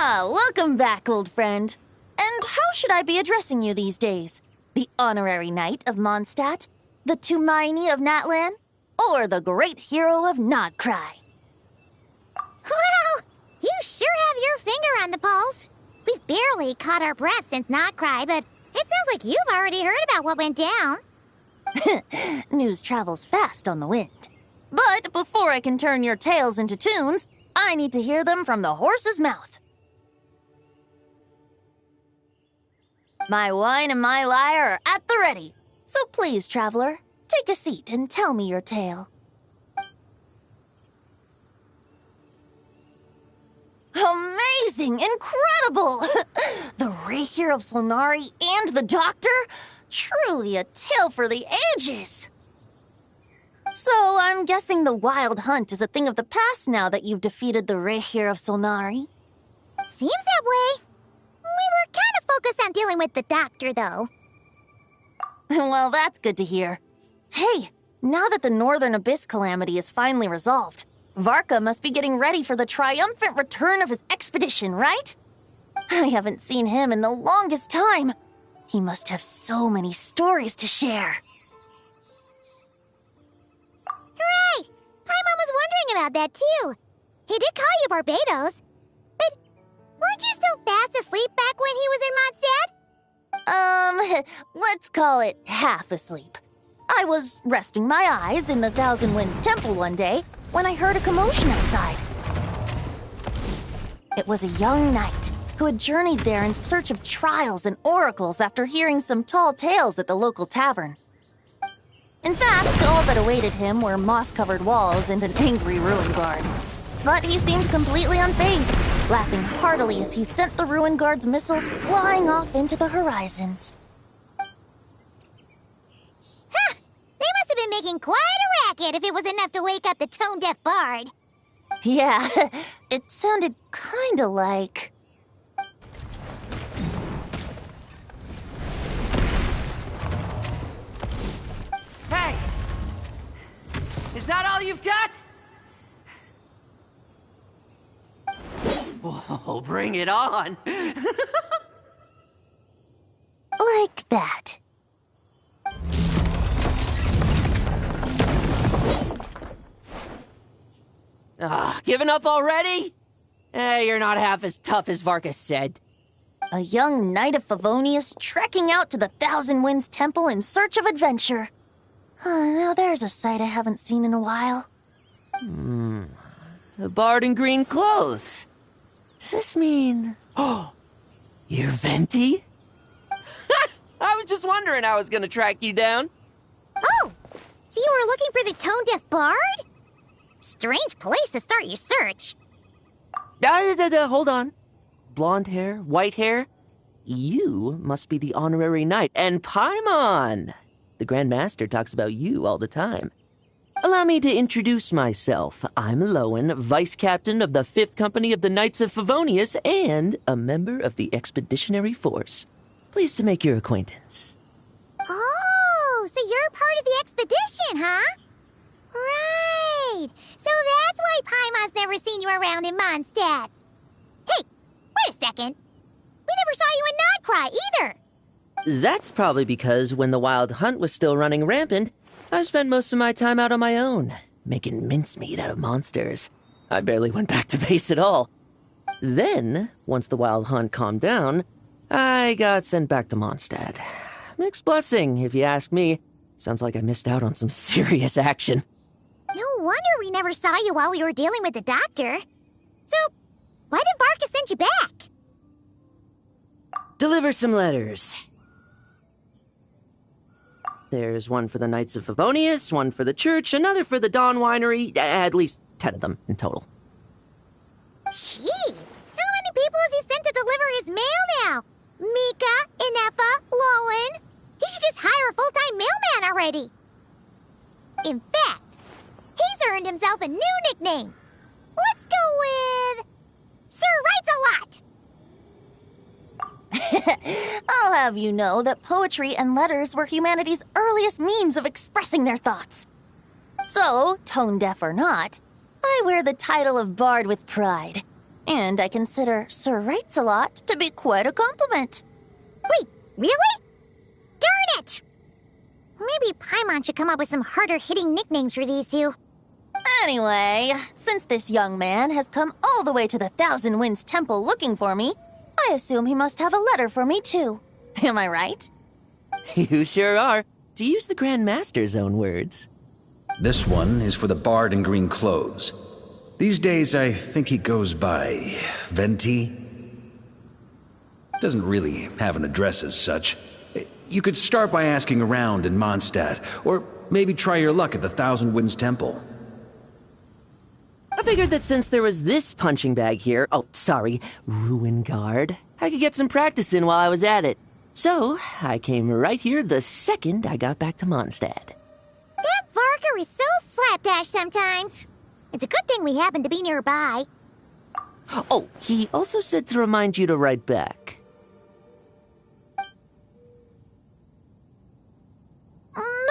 Ah, welcome back, old friend. And how should I be addressing you these days? The honorary knight of Mondstadt? The Tumaini of Natlan? Or the great hero of Nodcry? Wow! You sure have your finger on the pulse. We've barely caught our breath since Nodcry, but it sounds like you've already heard about what went down. News travels fast on the wind. But before I can turn your tales into tunes, I need to hear them from the horse's mouth. My wine and my lyre are at the ready. So please, traveler, take a seat and tell me your tale. Amazing! Incredible! The Rapier of Solnari and the Doctor? Truly a tale for the ages! So I'm guessing the Wild Hunt is a thing of the past now that you've defeated the Rapier of Solnari? Seems that way. We were kind of focused on dealing with the doctor, though. Well, that's good to hear. Hey, now that the Northern Abyss calamity is finally resolved, Varka must be getting ready for the triumphant return of his expedition, right? I haven't seen him in the longest time. He must have so many stories to share. Hooray! Paimon was wondering about that, too. He did call you Barbados. But weren't you still fast asleep back when he was in Mondstadt? Let's call it half asleep. I was resting my eyes in the Thousand Winds Temple one day when I heard a commotion outside. It was a young knight who had journeyed there in search of trials and oracles after hearing some tall tales at the local tavern. In fact, all that awaited him were moss-covered walls and an angry ruin guard. But he seemed completely unfazed, laughing heartily as he sent the ruin guard's missiles flying off into the horizons. Huh! They must have been making quite a racket if it was enough to wake up the tone-deaf bard. Yeah, it sounded kinda like... Hey! Is that all you've got? Whoa, bring it on! like that. Giving up already? You're not half as tough as Varka said. A young knight of Favonius trekking out to the Thousand Winds Temple in search of adventure. Now there's a sight I haven't seen in a while. A bard in green clothes. Does this mean... Oh, you're Venti? I was just wondering how I was gonna track you down. Oh, so you were looking for the tone-deaf bard? Strange place to start your search. Hold on. Blonde hair, white hair. You must be the honorary knight. And Paimon! The Grand Master talks about you all the time. Allow me to introduce myself. I'm Lowen, Vice Captain of the 5th Company of the Knights of Favonius and a member of the Expeditionary Force. Pleased to make your acquaintance. Oh, so you're part of the expedition, huh? Right. So that's why Paimon's never seen you around in Mondstadt. Hey, wait a second. We never saw you in Nodcry either. That's probably because when the Wild Hunt was still running rampant, I spent most of my time out on my own, making mincemeat out of monsters. I barely went back to base at all. Then, once the Wild Hunt calmed down, I got sent back to Mondstadt. Mixed blessing, if you ask me. Sounds like I missed out on some serious action. No wonder we never saw you while we were dealing with the doctor. So, why did Varka send you back? Deliver some letters. There's one for the Knights of Favonius, one for the church, another for the Dawn Winery, at least 10 of them in total. Jeez, how many people has he sent to deliver his mail now? Mika, Inefa, Lowen. He should just hire a full-time mailman already. In fact, he's earned himself a new nickname. Let's go with... Sir Writes-A-Lot. I'll have you know that poetry and letters were humanity's earliest means of expressing their thoughts. So, tone-deaf or not, I wear the title of Bard with pride. And I consider Sir Writes-A-Lot to be quite a compliment. Wait, really? Darn it! Maybe Paimon should come up with some harder-hitting nicknames for these two. Anyway, since this young man has come all the way to the Thousand Winds Temple looking for me, I assume he must have a letter for me too. Am I right? You sure are, to use the Grand Master's own words. This one is for the bard in green clothes. These days, I think he goes by Venti. Doesn't really have an address as such. You could start by asking around in Mondstadt, or maybe try your luck at the Thousand Winds Temple. I figured that since there was this punching bag here, ruin guard, I could get some practice in while I was at it. So, I came right here the second I got back to Mondstadt. That Varka is so slapdash sometimes. It's a good thing we happen to be nearby. Oh, he also said to remind you to write back.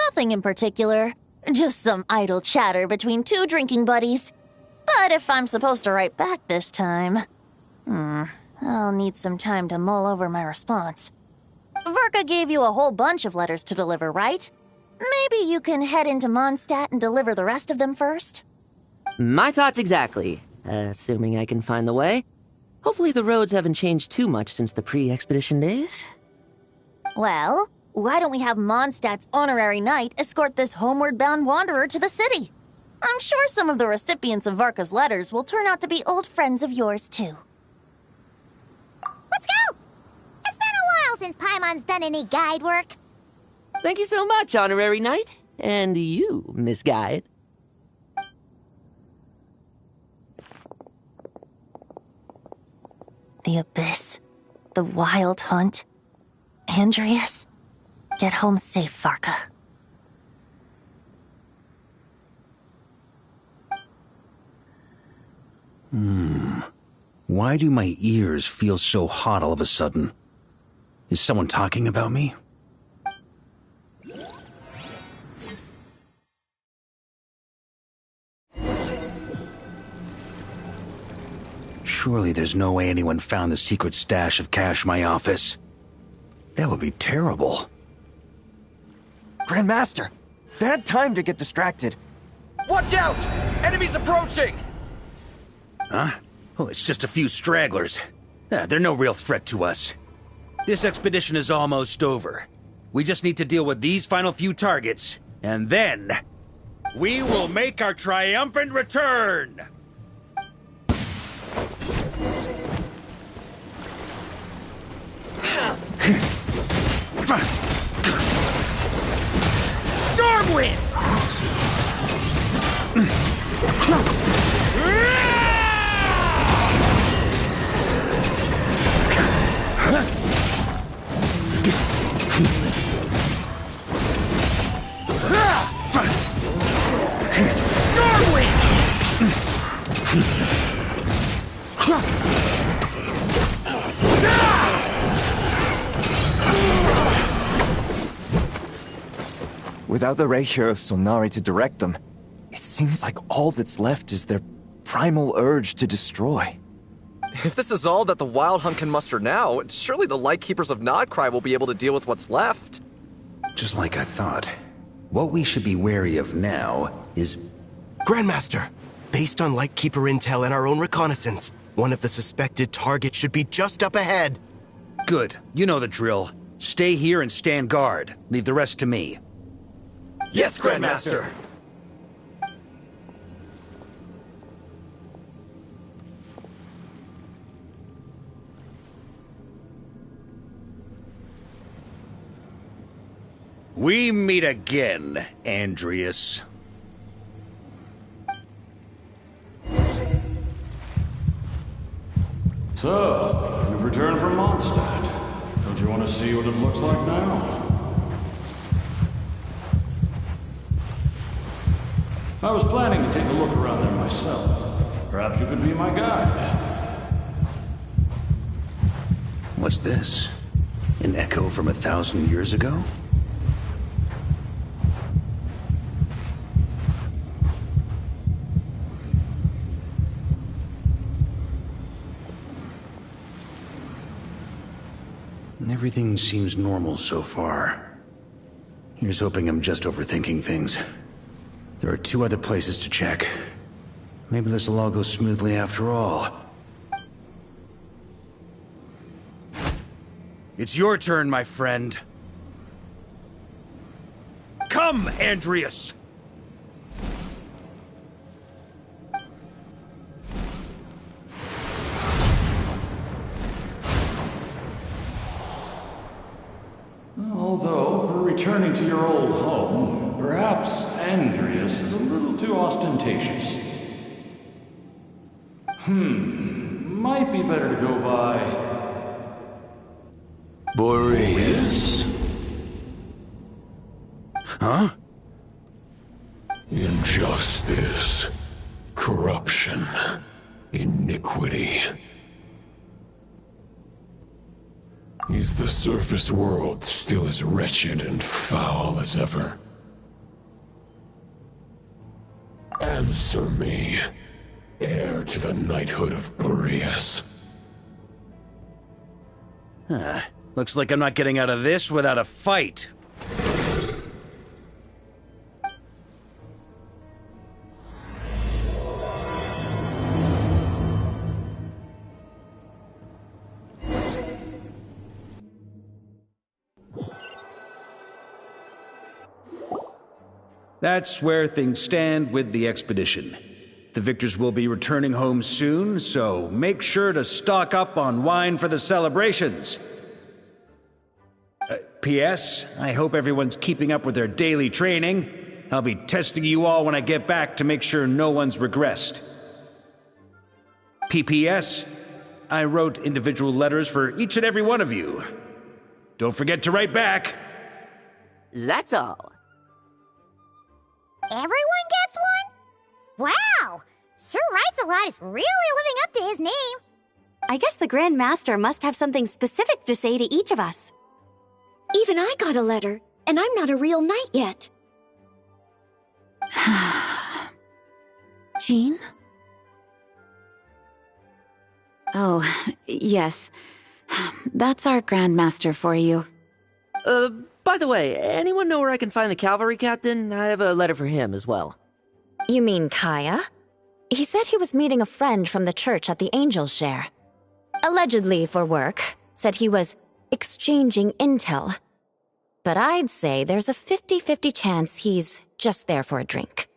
Nothing in particular. Just some idle chatter between two drinking buddies. But if I'm supposed to write back this time... I'll need some time to mull over my response. Verka gave you a whole bunch of letters to deliver, right? Maybe you can head into Mondstadt and deliver the rest of them first? My thoughts exactly. Assuming I can find the way. Hopefully the roads haven't changed too much since the pre-expedition days. Well, why don't we have Mondstadt's honorary knight escort this homeward-bound wanderer to the city? I'm sure some of the recipients of Varka's letters will turn out to be old friends of yours, too. Let's go! It's been a while since Paimon's done any guide work. Thank you so much, honorary knight. And you, Miss Guide. The Abyss. The Wild Hunt. Andreas. Get home safe, Varka. Why do my ears feel so hot all of a sudden? Is someone talking about me? Surely there's no way anyone found the secret stash of cash in my office. That would be terrible. Grandmaster, bad time to get distracted. Watch out! Enemies approaching! Huh? Oh, it's just a few stragglers. They're no real threat to us. This expedition is almost over. We just need to deal with these final few targets, and then... we will make our triumphant return! Stormwind! Without the Reikir of Solnari to direct them, it seems like all that's left is their primal urge to destroy. If this is all that the Wild Hunt can muster now, surely the Lightkeepers of Nodcry will be able to deal with what's left. Just like I thought. What we should be wary of now is... Grandmaster, based on Lightkeeper intel and our own reconnaissance, one of the suspected targets should be just up ahead. Good. You know the drill. Stay here and stand guard. Leave the rest to me. Yes, Grandmaster! We meet again, Andreas. So, you've returned from Mondstadt. Don't you want to see what it looks like now? I was planning to take a look around there myself. Perhaps you could be my guide. What's this? An echo from 1,000 years ago? Everything seems normal so far. Here's hoping I'm just overthinking things. There are 2 other places to check. Maybe this will all go smoothly after all. It's your turn, my friend. Come, Andreas! Although, for returning to your old home, perhaps Andreas is a little too ostentatious. Might be better to go by... Boreas. Huh? Injustice. Corruption. iniquity. Is the surface world still as wretched and foul as ever? Answer me, heir to the knighthood of Boreas. Looks like I'm not getting out of this without a fight. That's where things stand with the expedition. The victors will be returning home soon, so make sure to stock up on wine for the celebrations. P.S. I hope everyone's keeping up with their daily training. I'll be testing you all when I get back to make sure no one's regressed. P.P.S. I wrote individual letters for each and every one of you. Don't forget to write back. That's all. Everyone gets one? Wow! Sir Writes-A-Lot is really living up to his name. I guess the Grand Master must have something specific to say to each of us. Even I got a letter, and I'm not a real knight yet. Jean? Oh, yes. That's our Grand Master for you. By the way, anyone know where I can find the cavalry captain? I have a letter for him as well. You mean Kaya? He said he was meeting a friend from the church at the Angel Share. Allegedly for work. Said he was exchanging intel. But I'd say there's a 50-50 chance he's just there for a drink.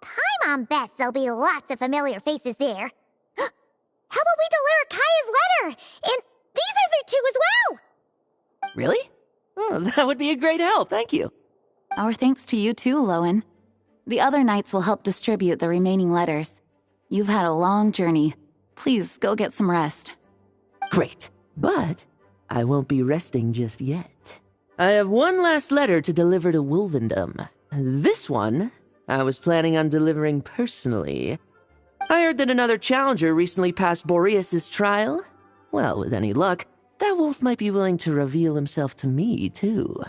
Paimon bets there'll be lots of familiar faces there. How about we deliver Kaya's letter? And these are there too as well! Really? Oh, that would be a great help, thank you. Our thanks to you too, Lowen. The other knights will help distribute the remaining letters. You've had a long journey. Please go get some rest. Great, but I won't be resting just yet. I have one last letter to deliver to Wolvendom. This one, I was planning on delivering personally. I heard that another challenger recently passed Boreas' trial. Well, with any luck, that wolf might be willing to reveal himself to me, too.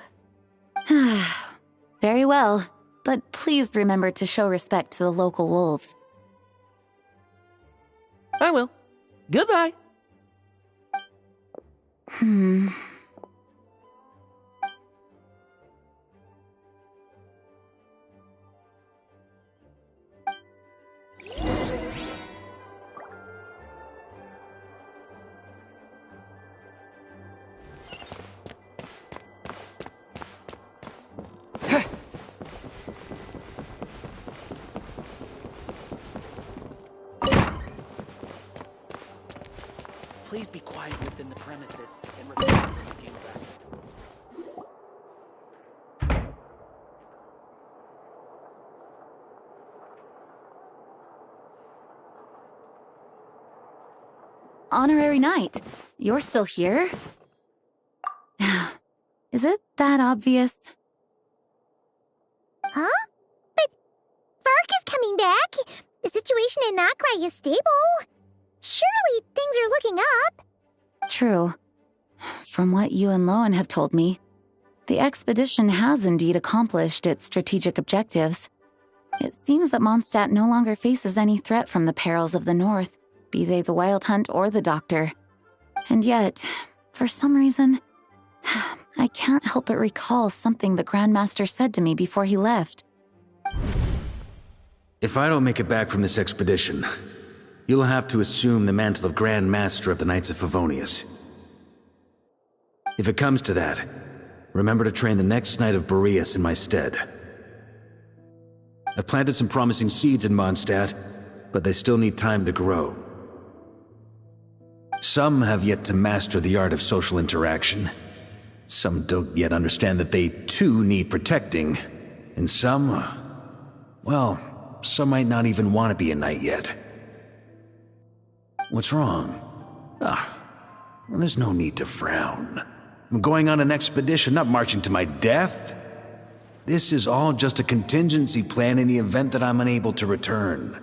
Very well, but please remember to show respect to the local wolves. I will. Goodbye. Please be quiet within the premises and refrain from looking around. Honorary Knight, you're still here? Is it that obvious? Huh? But Vark is coming back. The situation in Nokrai is stable. Surely things are looking up. True. From what you and Lowen have told me, the expedition has indeed accomplished its strategic objectives. It seems that Mondstadt no longer faces any threat from the perils of the North, be they the Wild Hunt or the Doctor. And yet, for some reason, I can't help but recall something the Grand Master said to me before he left. If I don't make it back from this expedition, you'll have to assume the mantle of Grand Master of the Knights of Favonius. If it comes to that, remember to train the next Knight of Boreas in my stead. I've planted some promising seeds in Mondstadt, but they still need time to grow. Some have yet to master the art of social interaction. Some don't yet understand that they too need protecting. And some, well, some might not even want to be a knight yet. What's wrong? Well, there's no need to frown. I'm going on an expedition, not marching to my death. This is all just a contingency plan in the event that I'm unable to return.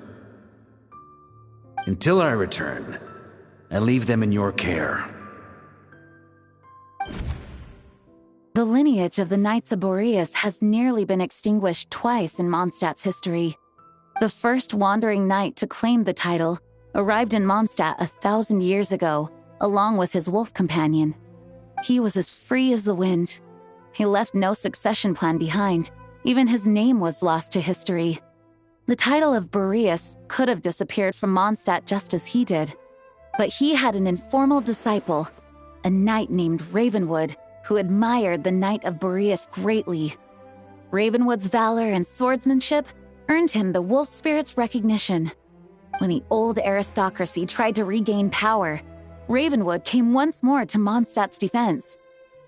Until I return, I leave them in your care. The lineage of the Knights of Boreas has nearly been extinguished twice in Mondstadt's history. The first wandering knight to claim the title arrived in Mondstadt 1,000 years ago, along with his wolf companion. He was as free as the wind. He left no succession plan behind. Even his name was lost to history. The title of Boreas could have disappeared from Mondstadt just as he did. But he had an informal disciple, a knight named Ravenwood, who admired the Knight of Boreas greatly. Ravenwood's valor and swordsmanship earned him the wolf spirit's recognition. When the old aristocracy tried to regain power, Ravenwood came once more to Mondstadt's defense.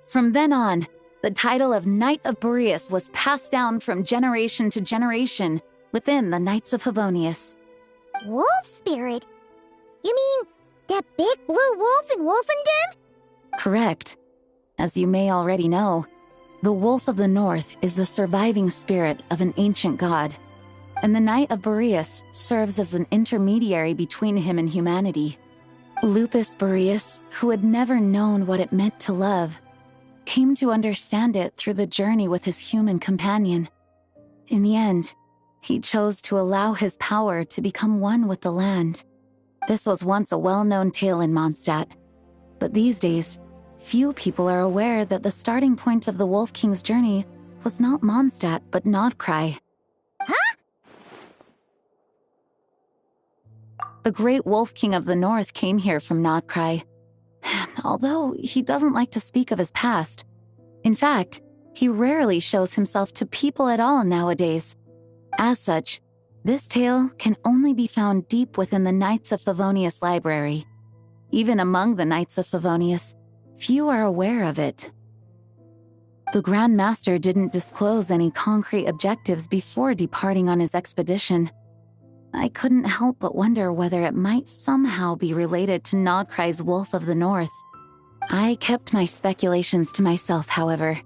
From then on, the title of Knight of Boreas was passed down from generation to generation within the Knights of Favonius. Wolf spirit? You mean that big blue wolf in Wolfenden? Correct. As you may already know, the Wolf of the North is the surviving spirit of an ancient god, and the Knight of Boreas serves as an intermediary between him and humanity. Lupus Boreas, who had never known what it meant to love, came to understand it through the journey with his human companion. In the end, he chose to allow his power to become one with the land. This was once a well-known tale in Mondstadt, but these days, few people are aware that the starting point of the Wolf King's journey was not Mondstadt, but Nodcry. Huh? The Great Wolf King of the North came here from Nodcry, although he doesn't like to speak of his past. In fact, he rarely shows himself to people at all nowadays. As such, this tale can only be found deep within the Knights of Favonius library. Even among the Knights of Favonius, few are aware of it. The Grand Master didn't disclose any concrete objectives before departing on his expedition. I couldn't help but wonder whether it might somehow be related to Nodcry's Wolf of the North. I kept my speculations to myself, however.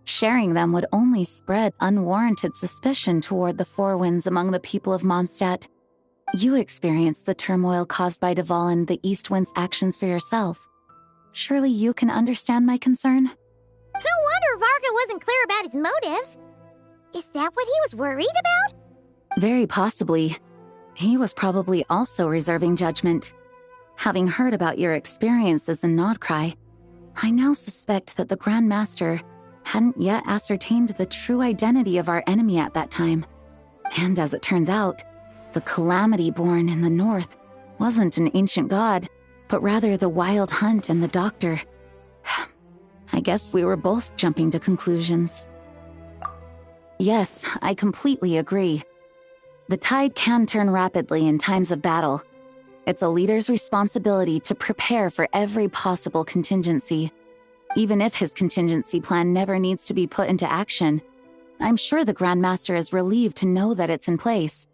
Sharing them would only spread unwarranted suspicion toward the Four Winds among the people of Mondstadt. You experienced the turmoil caused by Duval and the East Wind's actions for yourself. Surely you can understand my concern? No wonder Varga wasn't clear about his motives. Is that what he was worried about? Very possibly. He was probably also reserving judgment. Having heard about your experiences in Nodcry, I now suspect that the Grand Master hadn't yet ascertained the true identity of our enemy at that time. And as it turns out, the Calamity born in the north wasn't an ancient god, but rather the Wild Hunt and the Doctor. I guess we were both jumping to conclusions. Yes, I completely agree. The tide can turn rapidly in times of battle. It's a leader's responsibility to prepare for every possible contingency. Even if his contingency plan never needs to be put into action, I'm sure the Grand Master is relieved to know that it's in place.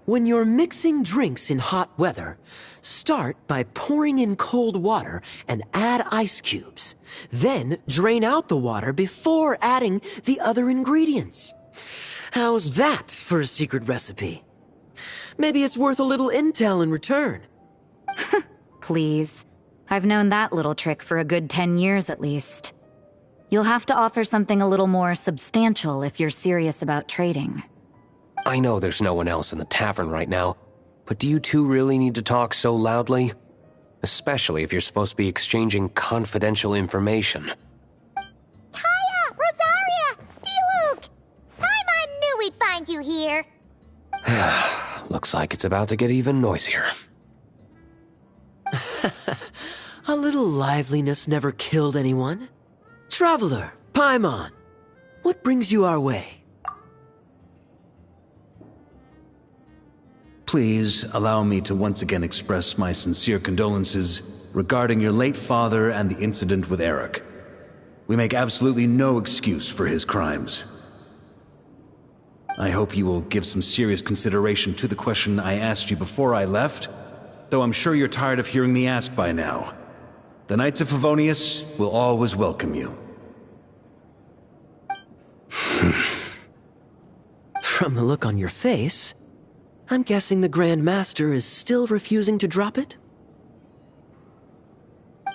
When you're mixing drinks in hot weather, start by pouring in cold water and add ice cubes. Then drain out the water before adding the other ingredients. How's that for a secret recipe? Maybe it's worth a little intel in return. Please. I've known that little trick for a good 10 years at least. You'll have to offer something a little more substantial if you're serious about trading. I know there's no one else in the tavern right now, but do you two really need to talk so loudly? Especially if you're supposed to be exchanging confidential information. Looks like it's about to get even noisier. A little liveliness never killed anyone. Traveler, Paimon, what brings you our way? Please allow me to once again express my sincere condolences regarding your late father and the incident with Eric. We make absolutely no excuse for his crimes. I hope you will give some serious consideration to the question I asked you before I left, though I'm sure you're tired of hearing me ask by now. The Knights of Favonius will always welcome you. From the look on your face, I'm guessing the Grand Master is still refusing to drop it?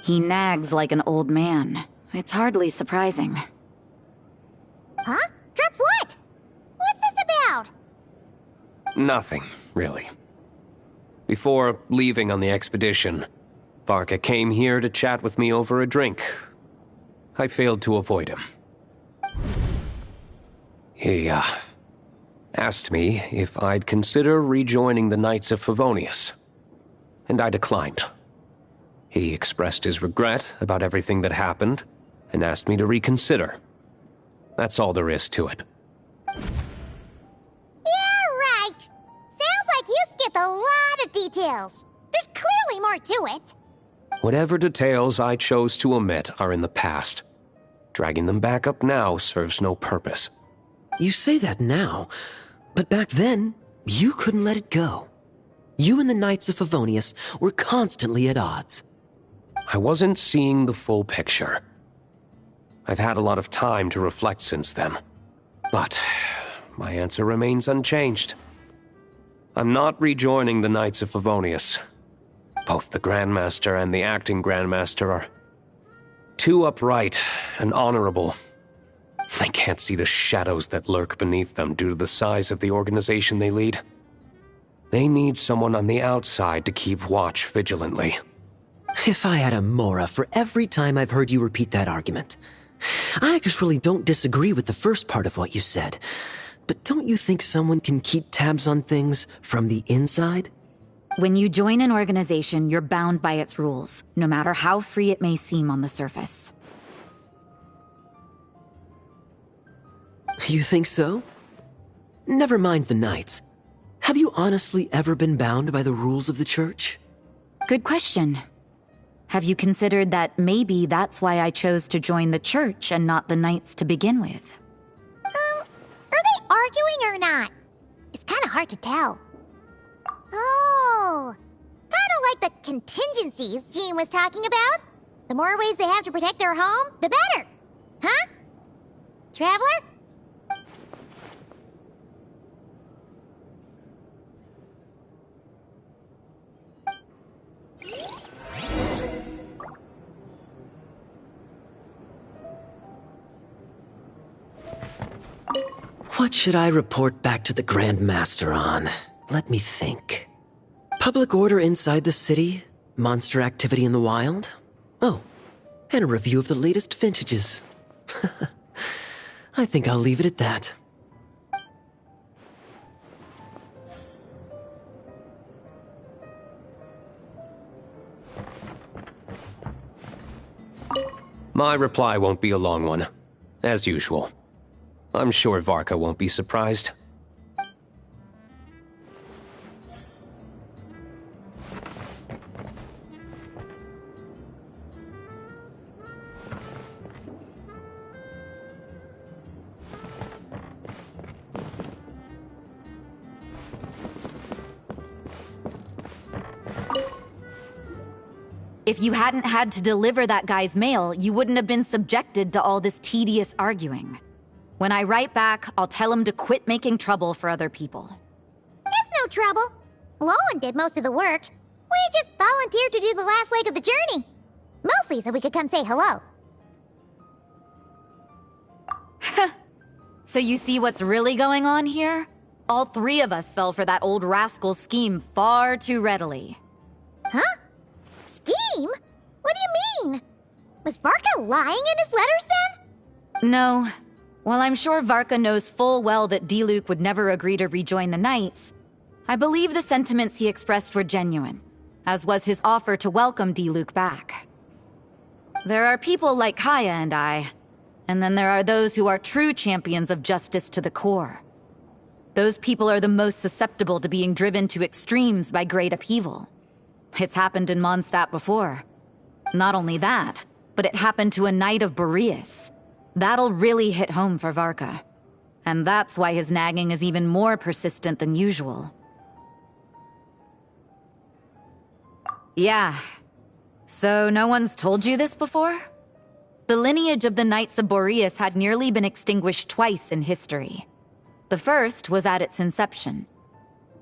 He nags like an old man. It's hardly surprising. Huh? Drop what? What's this about? Nothing, really. Before leaving on the expedition, Varka came here to chat with me over a drink. I failed to avoid him. He, asked me if I'd consider rejoining the Knights of Favonius, and I declined. He expressed his regret about everything that happened, and asked me to reconsider. That's all there is to it. Yeah, right. Sounds like you skipped a lot of details. There's clearly more to it. Whatever details I chose to omit are in the past. Dragging them back up now serves no purpose. You say that now, but back then, you couldn't let it go. You and the Knights of Favonius were constantly at odds. I wasn't seeing the full picture. I've had a lot of time to reflect since then. But my answer remains unchanged. I'm not rejoining the Knights of Favonius. Both the Grandmaster and the acting Grandmaster are too upright and honorable. I can't see the shadows that lurk beneath them due to the size of the organization they lead. They need someone on the outside to keep watch vigilantly. If I had a Mora for every time I've heard you repeat that argument. I actually don't disagree with the first part of what you said, but don't you think someone can keep tabs on things from the inside? When you join an organization, you're bound by its rules, no matter how free it may seem on the surface. You think so? Never mind the Knights. Have you honestly ever been bound by the rules of the Church? Good question. Have you considered that maybe that's why I chose to join the Church and not the Knights to begin with? Are they arguing or not? It's kind of hard to tell. Oh, kind of like the contingencies Jean was talking about. The more ways they have to protect their home, the better. Huh? Traveler? What should I report back to the Grand Master on? Let me think. Public order inside the city, monster activity in the wild. Oh, and a review of the latest vintages. I think I'll leave it at that. My reply won't be a long one, as usual. I'm sure Varka won't be surprised. If you hadn't had to deliver that guy's mail, you wouldn't have been subjected to all this tedious arguing. When I write back, I'll tell him to quit making trouble for other people. It's no trouble. Lowen did most of the work. We just volunteered to do the last leg of the journey. Mostly so we could come say hello. So you see what's really going on here? All three of us fell for that old rascal's scheme far too readily. Huh? Scheme? What do you mean? Was Varka lying in his letters then? No. While I'm sure Varka knows full well that Diluc would never agree to rejoin the Knights, I believe the sentiments he expressed were genuine, as was his offer to welcome Diluc back. There are people like Kaya and I, and then there are those who are true champions of justice to the core. Those people are the most susceptible to being driven to extremes by great upheaval. It's happened in Mondstadt before. Not only that, but it happened to a Knight of Boreas. That'll really hit home for Varka. And that's why his nagging is even more persistent than usual. Yeah. So no one's told you this before? The lineage of the Knights of Boreas had nearly been extinguished twice in history. The first was at its inception.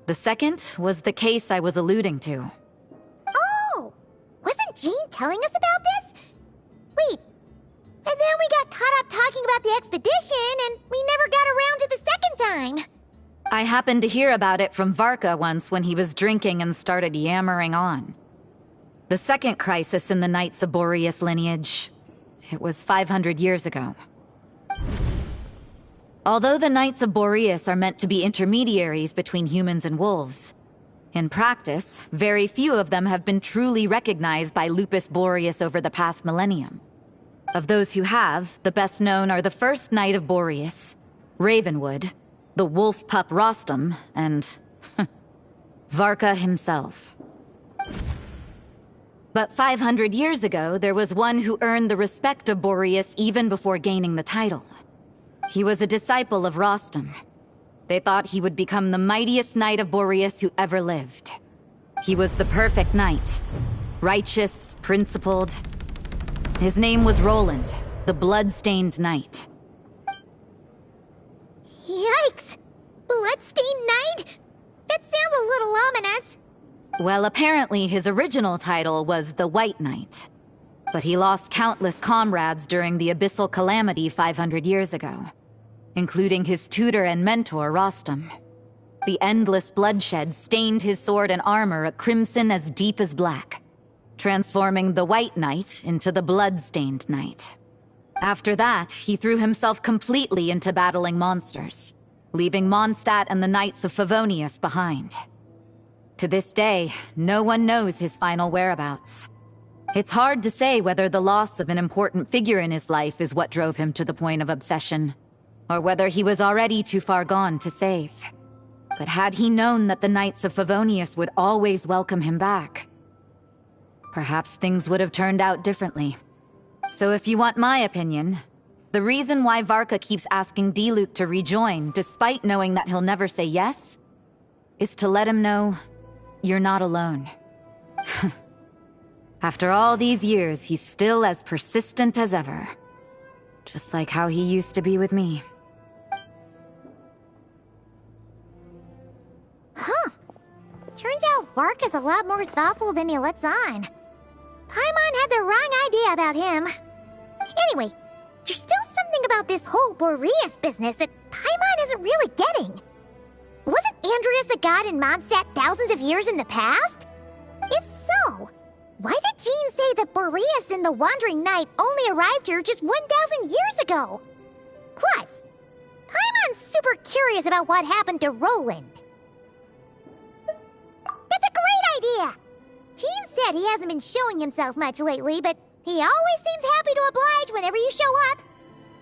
The second was the case I was alluding to. Oh! Wasn't Jean telling us about this? Wait. And then we got caught up talking about the expedition, and we never got around to the second time. I happened to hear about it from Varka once when he was drinking and started yammering on. The second crisis in the Knights of Boreas lineage. It was 500 years ago. Although the Knights of Boreas are meant to be intermediaries between humans and wolves, in practice, very few of them have been truly recognized by Lupus Boreas over the past millennium. Of those who have, the best known are the first Knight of Boreas, Ravenwood, the wolf pup Rostam, and Varka himself. But 500 years ago, there was one who earned the respect of Boreas even before gaining the title. He was a disciple of Rostam. They thought he would become the mightiest Knight of Boreas who ever lived. He was the perfect knight. Righteous, principled. His name was Roland, the blood-stained knight. Yikes! Bloodstained Knight? That sounds a little ominous. Well, apparently his original title was the White Knight. But he lost countless comrades during the Abyssal Calamity 500 years ago, including his tutor and mentor, Rostam. The endless bloodshed stained his sword and armor a crimson as deep as black, transforming the White Knight into the Blood-Stained Knight. After that, he threw himself completely into battling monsters, leaving Mondstadt and the Knights of Favonius behind. To this day, no one knows his final whereabouts. It's hard to say whether the loss of an important figure in his life is what drove him to the point of obsession, or whether he was already too far gone to save. But had he known that the Knights of Favonius would always welcome him back, perhaps things would have turned out differently. So if you want my opinion, the reason why Varka keeps asking Diluc to rejoin, despite knowing that he'll never say yes, is to let him know you're not alone. After all these years, he's still as persistent as ever. Just like how he used to be with me. Huh. Turns out Varka's a lot more thoughtful than he lets on. Paimon had the wrong idea about him. Anyway, there's still something about this whole Boreas business that Paimon isn't really getting. Wasn't Andreas a god in Mondstadt thousands of years in the past? If so, why did Jean say that Boreas and the Wandering Knight only arrived here just 1,000 years ago? Plus, Paimon's super curious about what happened to Roland. That's a great idea! Jean said he hasn't been showing himself much lately, but he always seems happy to oblige whenever you show up.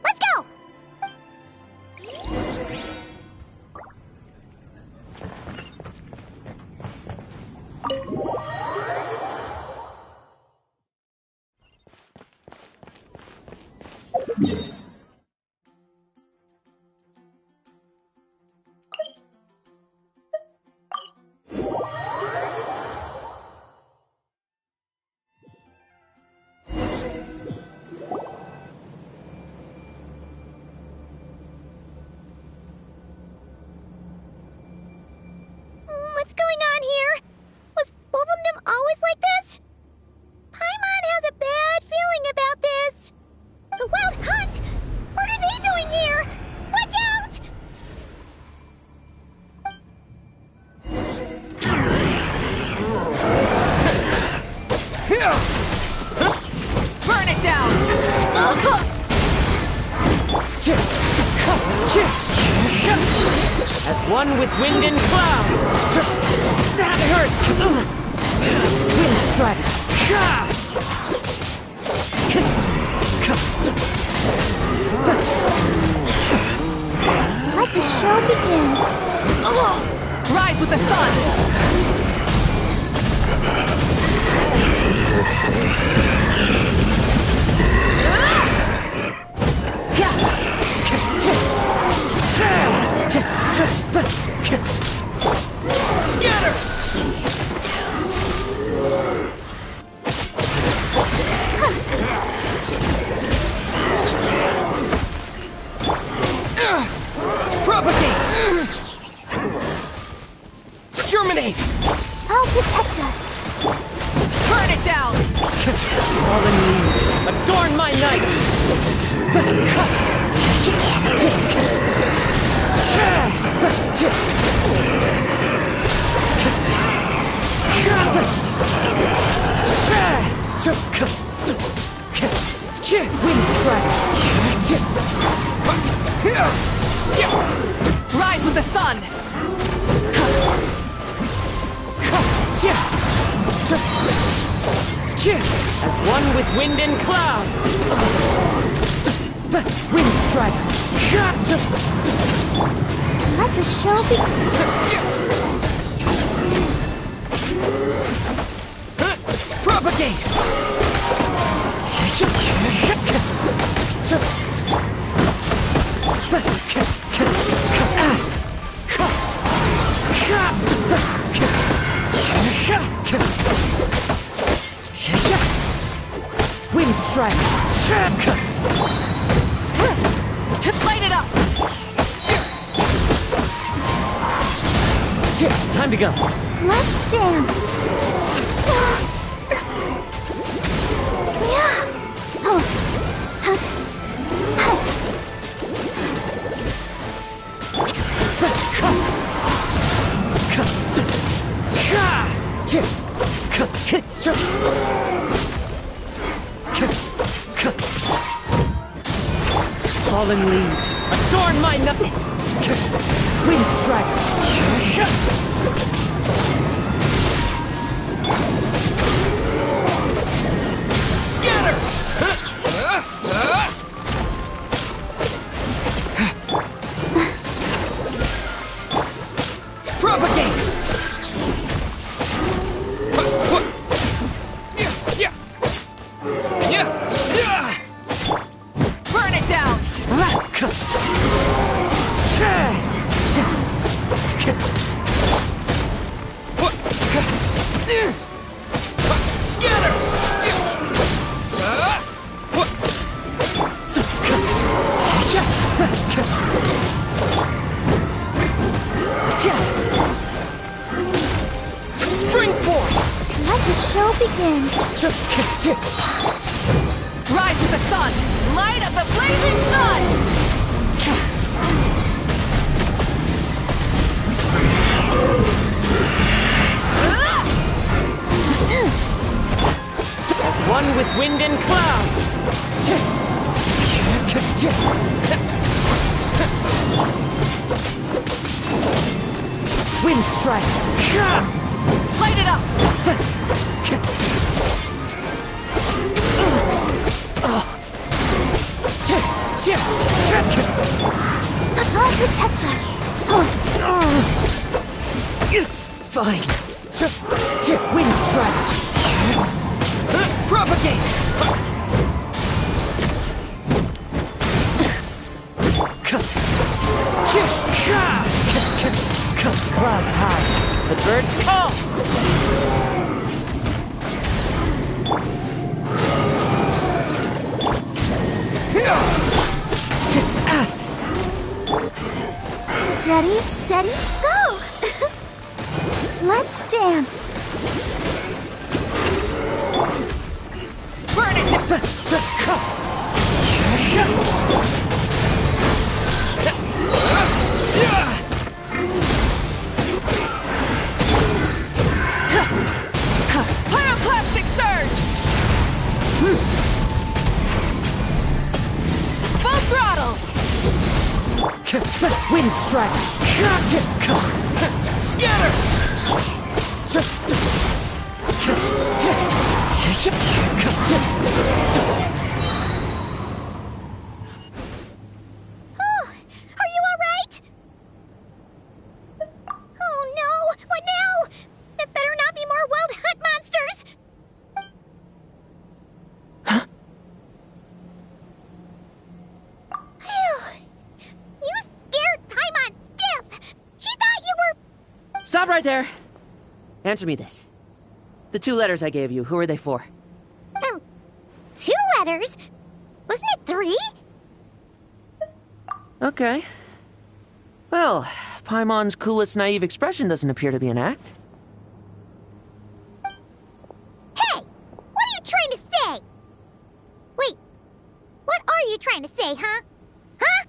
Let's go! What's going on here? Was Bulbumdum always like this? Paimon has a bad feeling about this. The Wild Hunt? What are they doing here? Watch out! Burn it down! As one with wind and cloud. That hurt. Wind strike. Let the show begin. Rise with the sun! Scatter! Propagate! Germinate! I'll protect us. Burn it down! Fallen leaves, adorn my night! Wind strike! Rise with the sun! As one with wind and cloud! Wind strike! Let the show begin. Propagate! Wind strike! Light it up! Time to go. Let's dance. Fallen leaves, adorn my night. Wind strike. Scatter. Propagate. Burn it down! Scatter! Spring forth! Let the show begin. Rise with the sun! Light up the blazing sun! As one with wind and cloud! Wind strike! Light it up! I'll protect us. It's fine. Wind strike! Propagate! Clouds high. The birds call. Ready, steady, go! Let's dance. Burn it down! Pyroclastic surge! Full throttle! Wind strike! Scatter! Oh, are you alright? Oh no! What now? There better not be more wild hunt monsters! You scared Paimon stiff! She thought you were... Stop right there! Answer me this. The 2 letters I gave you, who are they for? 2 letters? Wasn't it 3? Okay. Well, Paimon's coolest naive expression doesn't appear to be an act. Hey! What are you trying to say? Wait, what are you trying to say, huh? Huh?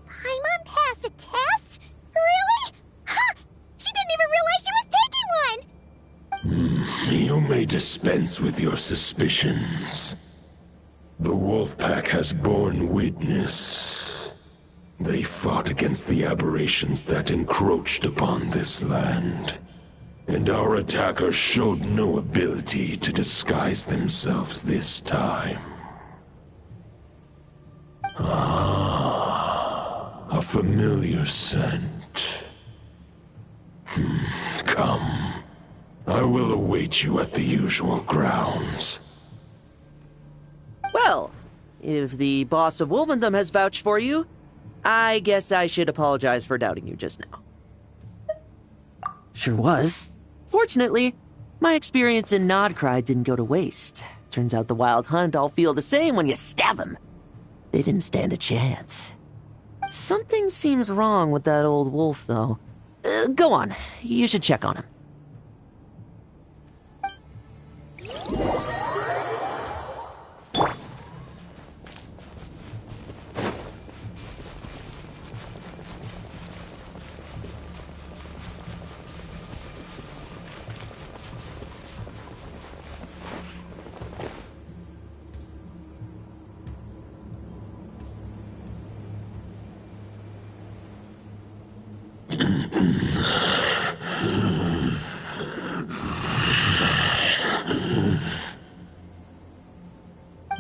Paimon passed a test? Really? Huh! She didn't even realize she was taking one! You may dispense with your suspicions. The Wolfpack has borne witness. They fought against the aberrations that encroached upon this land. And our attackers showed no ability to disguise themselves this time. A familiar scent. Come. I will await you at the usual grounds. Well, if the boss of Wolvendom has vouched for you, I guess I should apologize for doubting you just now. Sure was. Fortunately, my experience in Nodcry didn't go to waste. Turns out the Wild Hunt all feel the same when you stab them. They didn't stand a chance. Something seems wrong with that old wolf, though. Go on. You should check on him.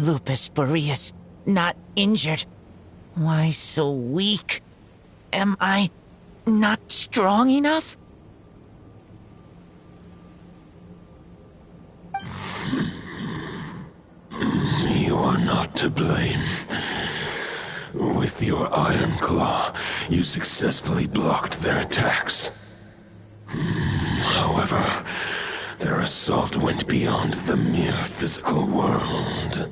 Lupus Boreas, not injured. Why so weak? Am I not strong enough? You are not to blame. With your Iron Claw, you successfully blocked their attacks. However, their assault went beyond the mere physical world.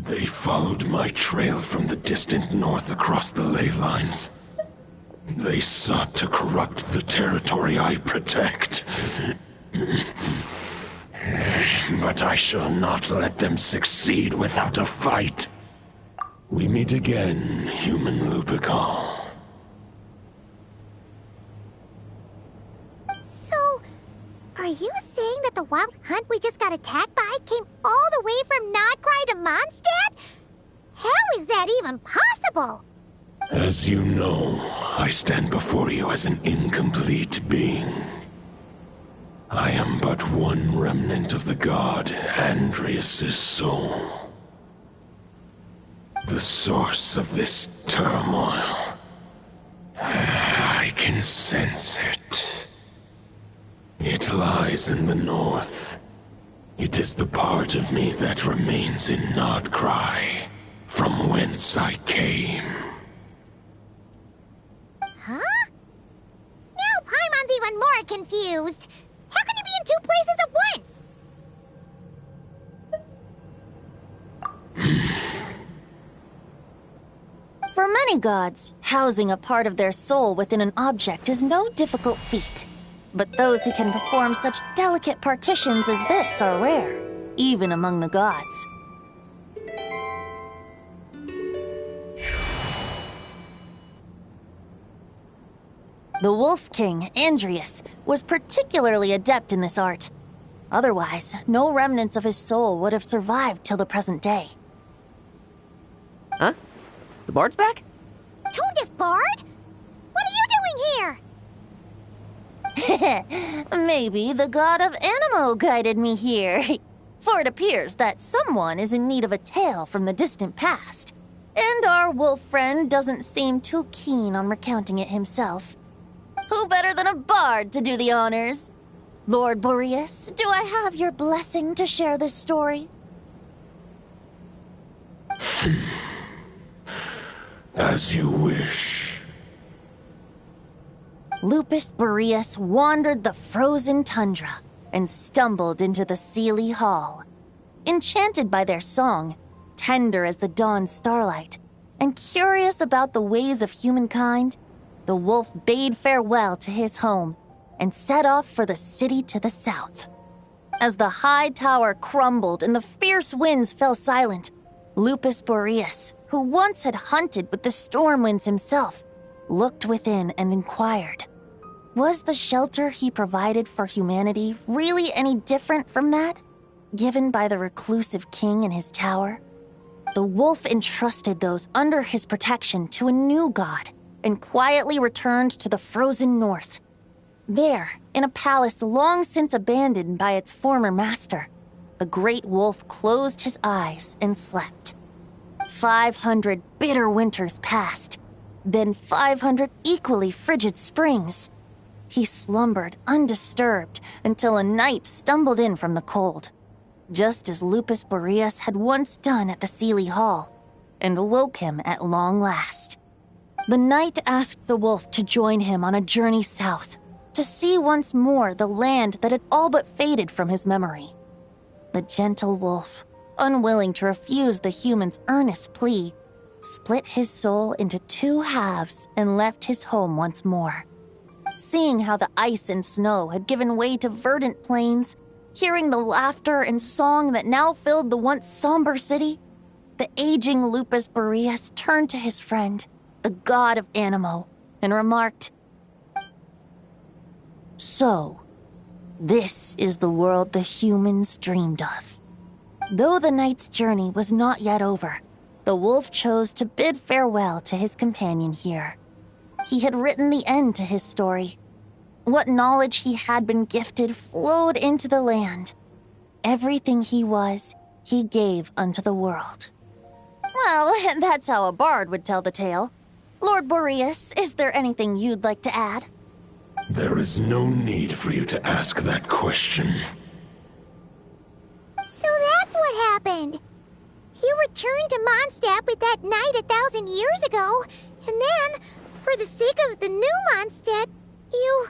They followed my trail from the distant north across the ley lines. They sought to corrupt the territory I protect. But I shall not let them succeed without a fight. We meet again, human Lupical. So, are you saying that the Wild Hunt we just got attacked by came all the way from Nodcry to Mondstadt? How is that even possible? As you know, I stand before you as an incomplete being. I am but one remnant of the god Andrias' soul. The source of this turmoil. I can sense it. It lies in the north. It is the part of me that remains in Nodcry, from whence I came. Huh? Now Paimon's even more confused. How can you be in 2 places at once? For many gods, housing a part of their soul within an object is no difficult feat. But those who can perform such delicate partitions as this are rare, even among the gods. The Wolf King, Andrias, was particularly adept in this art. Otherwise, no remnants of his soul would have survived till the present day. Huh? The bard's back? Tone Deaf Bard? What are you doing here? Maybe the god of Animo guided me here. For it appears that someone is in need of a tale from the distant past. And our wolf friend doesn't seem too keen on recounting it himself. Who better than a bard to do the honors? Lord Boreas, do I have your blessing to share this story? As you wish. Lupus Boreas wandered the frozen tundra and stumbled into the Seelie Hall. Enchanted by their song, tender as the dawn's starlight, and curious about the ways of humankind, the wolf bade farewell to his home and set off for the city to the south. As the high tower crumbled and the fierce winds fell silent, Lupus Boreas, who once had hunted with the storm winds himself, looked within and inquired, was the shelter he provided for humanity really any different from that given by the reclusive king in his tower? The wolf entrusted those under his protection to a new god and quietly returned to the frozen north. There, in a palace long since abandoned by its former master, the great wolf closed his eyes and slept. 500 bitter winters passed, then 500 equally frigid springs. He slumbered undisturbed until a night stumbled in from the cold, just as Lupus Boreas had once done at the Seelie Hall, and awoke him at long last. The knight asked the wolf to join him on a journey south, to see once more the land that had all but faded from his memory. The gentle wolf, unwilling to refuse the human's earnest plea, split his soul into two halves and left his home once more. Seeing how the ice and snow had given way to verdant plains, hearing the laughter and song that now filled the once somber city, the aging Lupus Boreas turned to his friend, the god of Animo, and remarked, "So, this is the world the humans dreamed of." Though the knight's journey was not yet over, the wolf chose to bid farewell to his companion here. He had written the end to his story. What knowledge he had been gifted flowed into the land. Everything he was, he gave unto the world. Well, that's how a bard would tell the tale. Lord Boreas, is there anything you'd like to add? There is no need for you to ask that question. So that's what happened. You returned to Mondstadt with that knight 1,000 years ago, and then, for the sake of the new Mondstadt, you...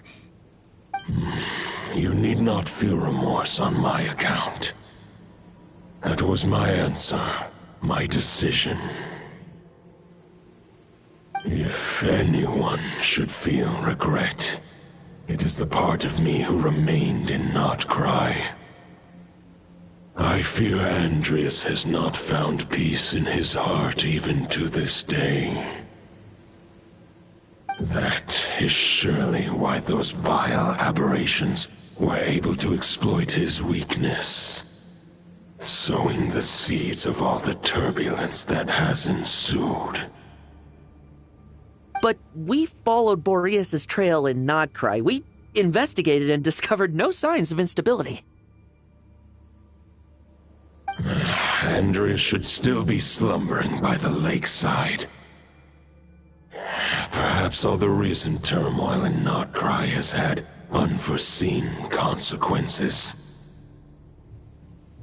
You need not feel remorse on my account. That was my answer, my decision. If anyone should feel regret, it is the part of me who remained in Notcry. I fear Andreas has not found peace in his heart even to this day. That is surely why those vile aberrations were able to exploit his weakness, sowing the seeds of all the turbulence that has ensued. But we followed Boreas' trail in Nodcry. We investigated and discovered no signs of instability. Andreas should still be slumbering by the lakeside. Perhaps all the recent turmoil in Notcry has had unforeseen consequences.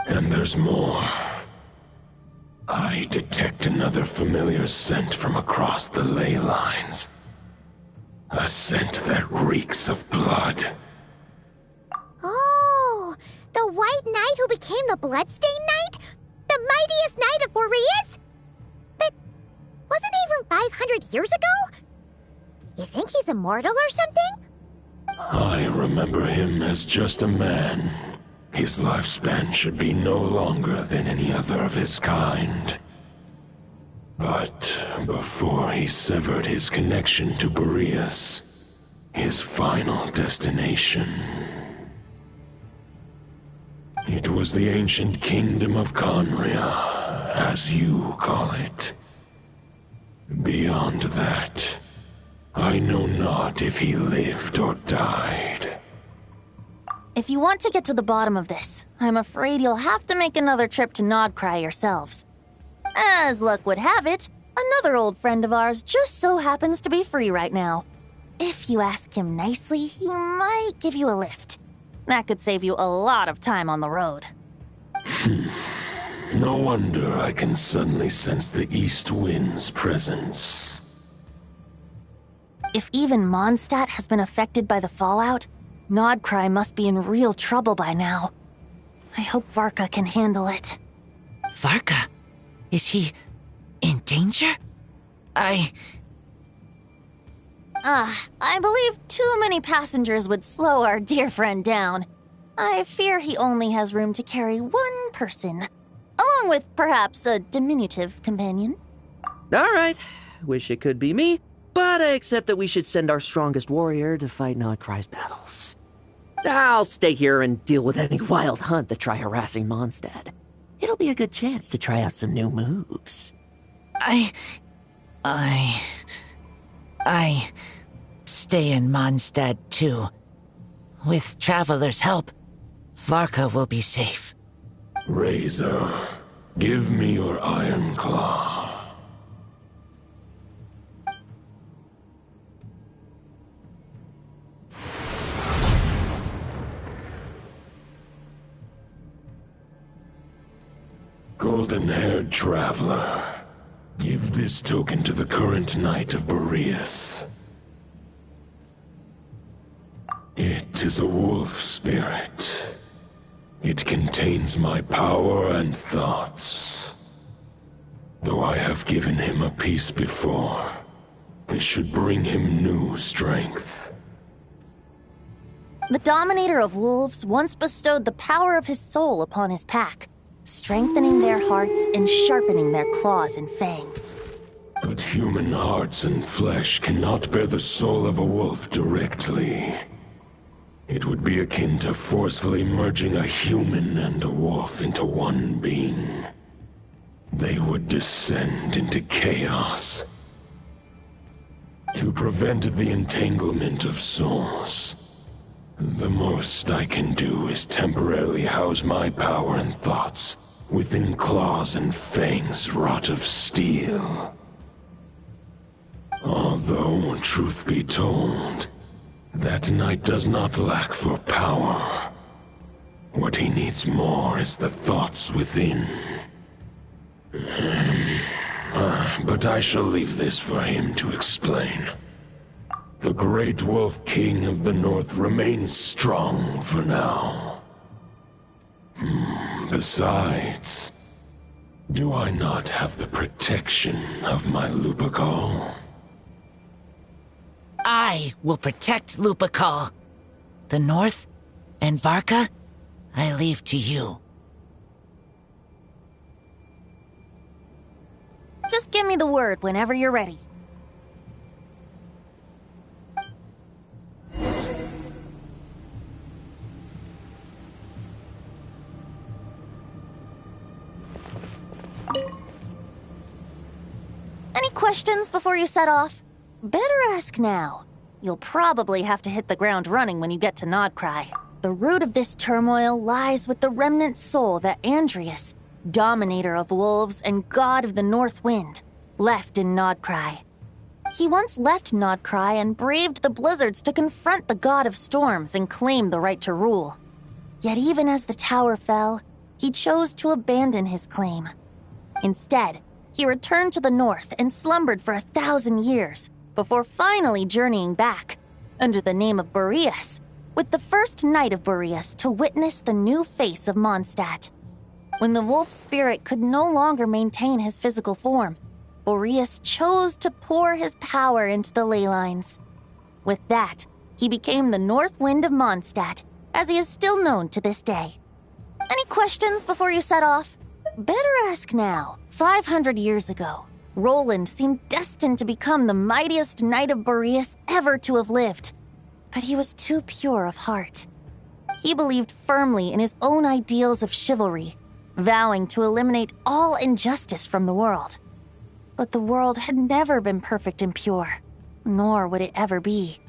And there's more. I detect another familiar scent from across the ley lines. A scent that reeks of blood. Oh, the White Knight who became the Bloodstained Knight? The mightiest knight of Boreas? But wasn't he from 500 years ago? You think he's immortal or something? I remember him as just a man. His lifespan should be no longer than any other of his kind. But before he severed his connection to Boreas, his final destination, it was the ancient kingdom of Conria, as you call it. Beyond that, I know not if he lived or died. If you want to get to the bottom of this, I'm afraid you'll have to make another trip to Nodcry yourselves. As luck would have it, another old friend of ours just so happens to be free right now. If you ask him nicely, he might give you a lift. That could save you a lot of time on the road. No wonder I can suddenly sense the east wind's presence. If even Mondstadt has been affected by the fallout, Nodcry must be in real trouble by now. I hope Varka can handle it. Varka? Is he in danger? I believe too many passengers would slow our dear friend down. I fear he only has room to carry one person, along with perhaps a diminutive companion. All right. Wish it could be me, but I accept that we should send our strongest warrior to fight Nodcry's battles. I'll stay here and deal with any wild hunt that try harassing Mondstadt. It'll be a good chance to try out some new moves. I stay in Mondstadt too. With Traveler's help, Varka will be safe. Razor, give me your iron claw. Golden-haired traveler, give this token to the current knight of Boreas. It is a wolf spirit. It contains my power and thoughts. Though I have given him a piece before, this should bring him new strength. The Dominator of Wolves once bestowed the power of his soul upon his pack, strengthening their hearts and sharpening their claws and fangs. But human hearts and flesh cannot bear the soul of a wolf directly. It would be akin to forcefully merging a human and a wolf into one being. They would descend into chaos. To prevent the entanglement of souls, the most I can do is temporarily house my power and thoughts within claws and fangs wrought of steel. Although, truth be told, that knight does not lack for power. What he needs more is the thoughts within. But I shall leave this for him to explain. The Great Wolf King of the North remains strong for now. Besides, do I not have the protection of my Lupacol? I will protect Lupacol. The North and Varka, I leave to you. Just give me the word whenever you're ready. Any questions before you set off? Better ask now. You'll probably have to hit the ground running when you get to Nodcry. The root of this turmoil lies with the remnant soul that Andrius, Dominator of Wolves and God of the North Wind, left in Nodcry. He once left Nodcry and braved the blizzards to confront the God of Storms and claim the right to rule. Yet even as the tower fell, he chose to abandon his claim. Instead, he returned to the north and slumbered for 1,000 years, before finally journeying back, under the name of Boreas, with the first knight of Boreas to witness the new face of Mondstadt. When the wolf spirit could no longer maintain his physical form, Boreas chose to pour his power into the ley lines. With that, he became the North Wind of Mondstadt, as he is still known to this day. Any questions before you set off? Better ask now. 500 years ago, Roland seemed destined to become the mightiest knight of Boreas ever to have lived. But he was too pure of heart. He believed firmly in his own ideals of chivalry, vowing to eliminate all injustice from the world. But the world had never been perfect and pure, nor would it ever be.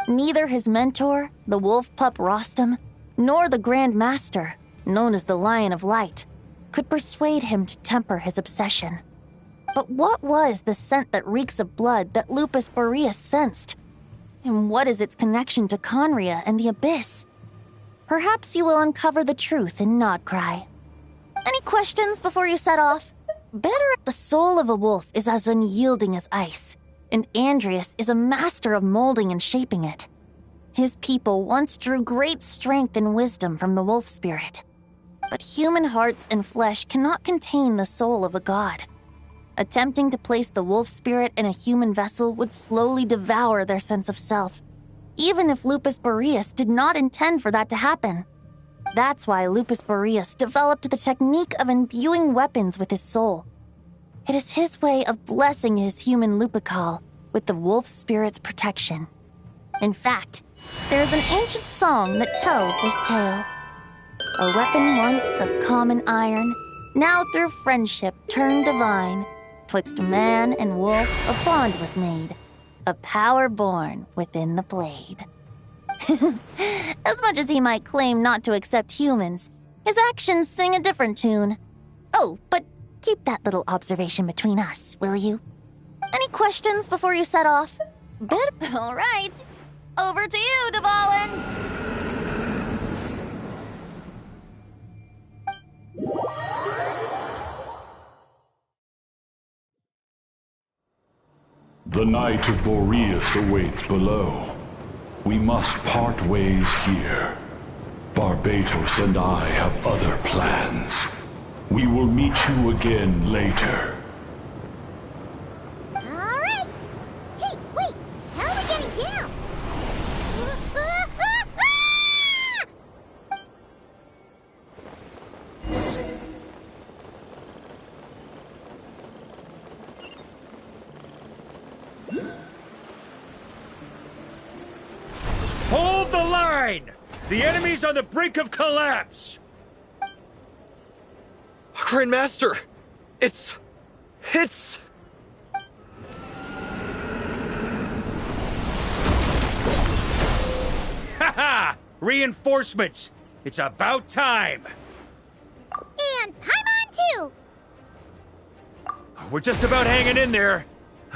Neither his mentor, the wolf pup Rostam, nor the Grand Master, known as the Lion of Light, could persuade him to temper his obsession. But what was the scent that reeks of blood that Lupus Boreas sensed? And what is its connection to Conria and the Abyss? Perhaps you will uncover the truth in Nodcry. Any questions before you set off? The soul of a wolf is as unyielding as ice, and Andreas is a master of molding and shaping it. His people once drew great strength and wisdom from the wolf spirit. But human hearts and flesh cannot contain the soul of a god. Attempting to place the wolf spirit in a human vessel would slowly devour their sense of self, even if Lupus Boreas did not intend for that to happen. That's why Lupus Boreas developed the technique of imbuing weapons with his soul. It is his way of blessing his human Lupical with the wolf spirit's protection. In fact, there is an ancient song that tells this tale. A weapon once of common iron, now through friendship turned divine. Twixt man and wolf a bond was made, a power born within the blade. As much as he might claim not to accept humans, his actions sing a different tune. Oh, but keep that little observation between us, will you? Any questions before you set off? All right. Over to you, Dvalin. The Knight of Boreas awaits below. We must part ways here. Barbatos and I have other plans. We will meet you again later. All right. Hey, wait. How are we getting down? Hold the line! The enemy's on the brink of collapse! Grandmaster! It's... Ha! Reinforcements! It's about time! And Paimon too! We're just about hanging in there.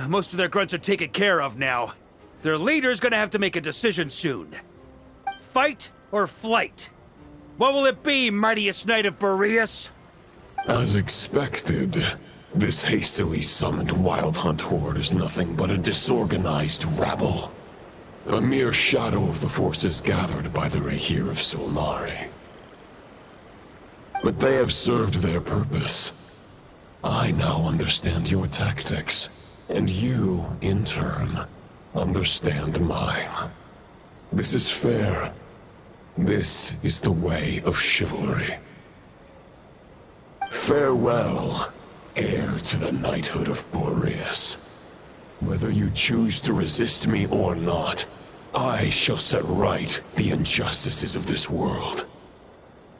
Most of their grunts are taken care of now. Their leader's gonna have to make a decision soon. Fight or flight? What will it be, mightiest Knight of Boreas? As expected, this hastily summoned Wild Hunt horde is nothing but a disorganized rabble. A mere shadow of the forces gathered by the Rahir of Solnari. But they have served their purpose. I now understand your tactics, and you, in turn, understand mine. This is fair. This is the way of chivalry. Farewell, heir to the knighthood of Boreas. Whether you choose to resist me or not, I shall set right the injustices of this world.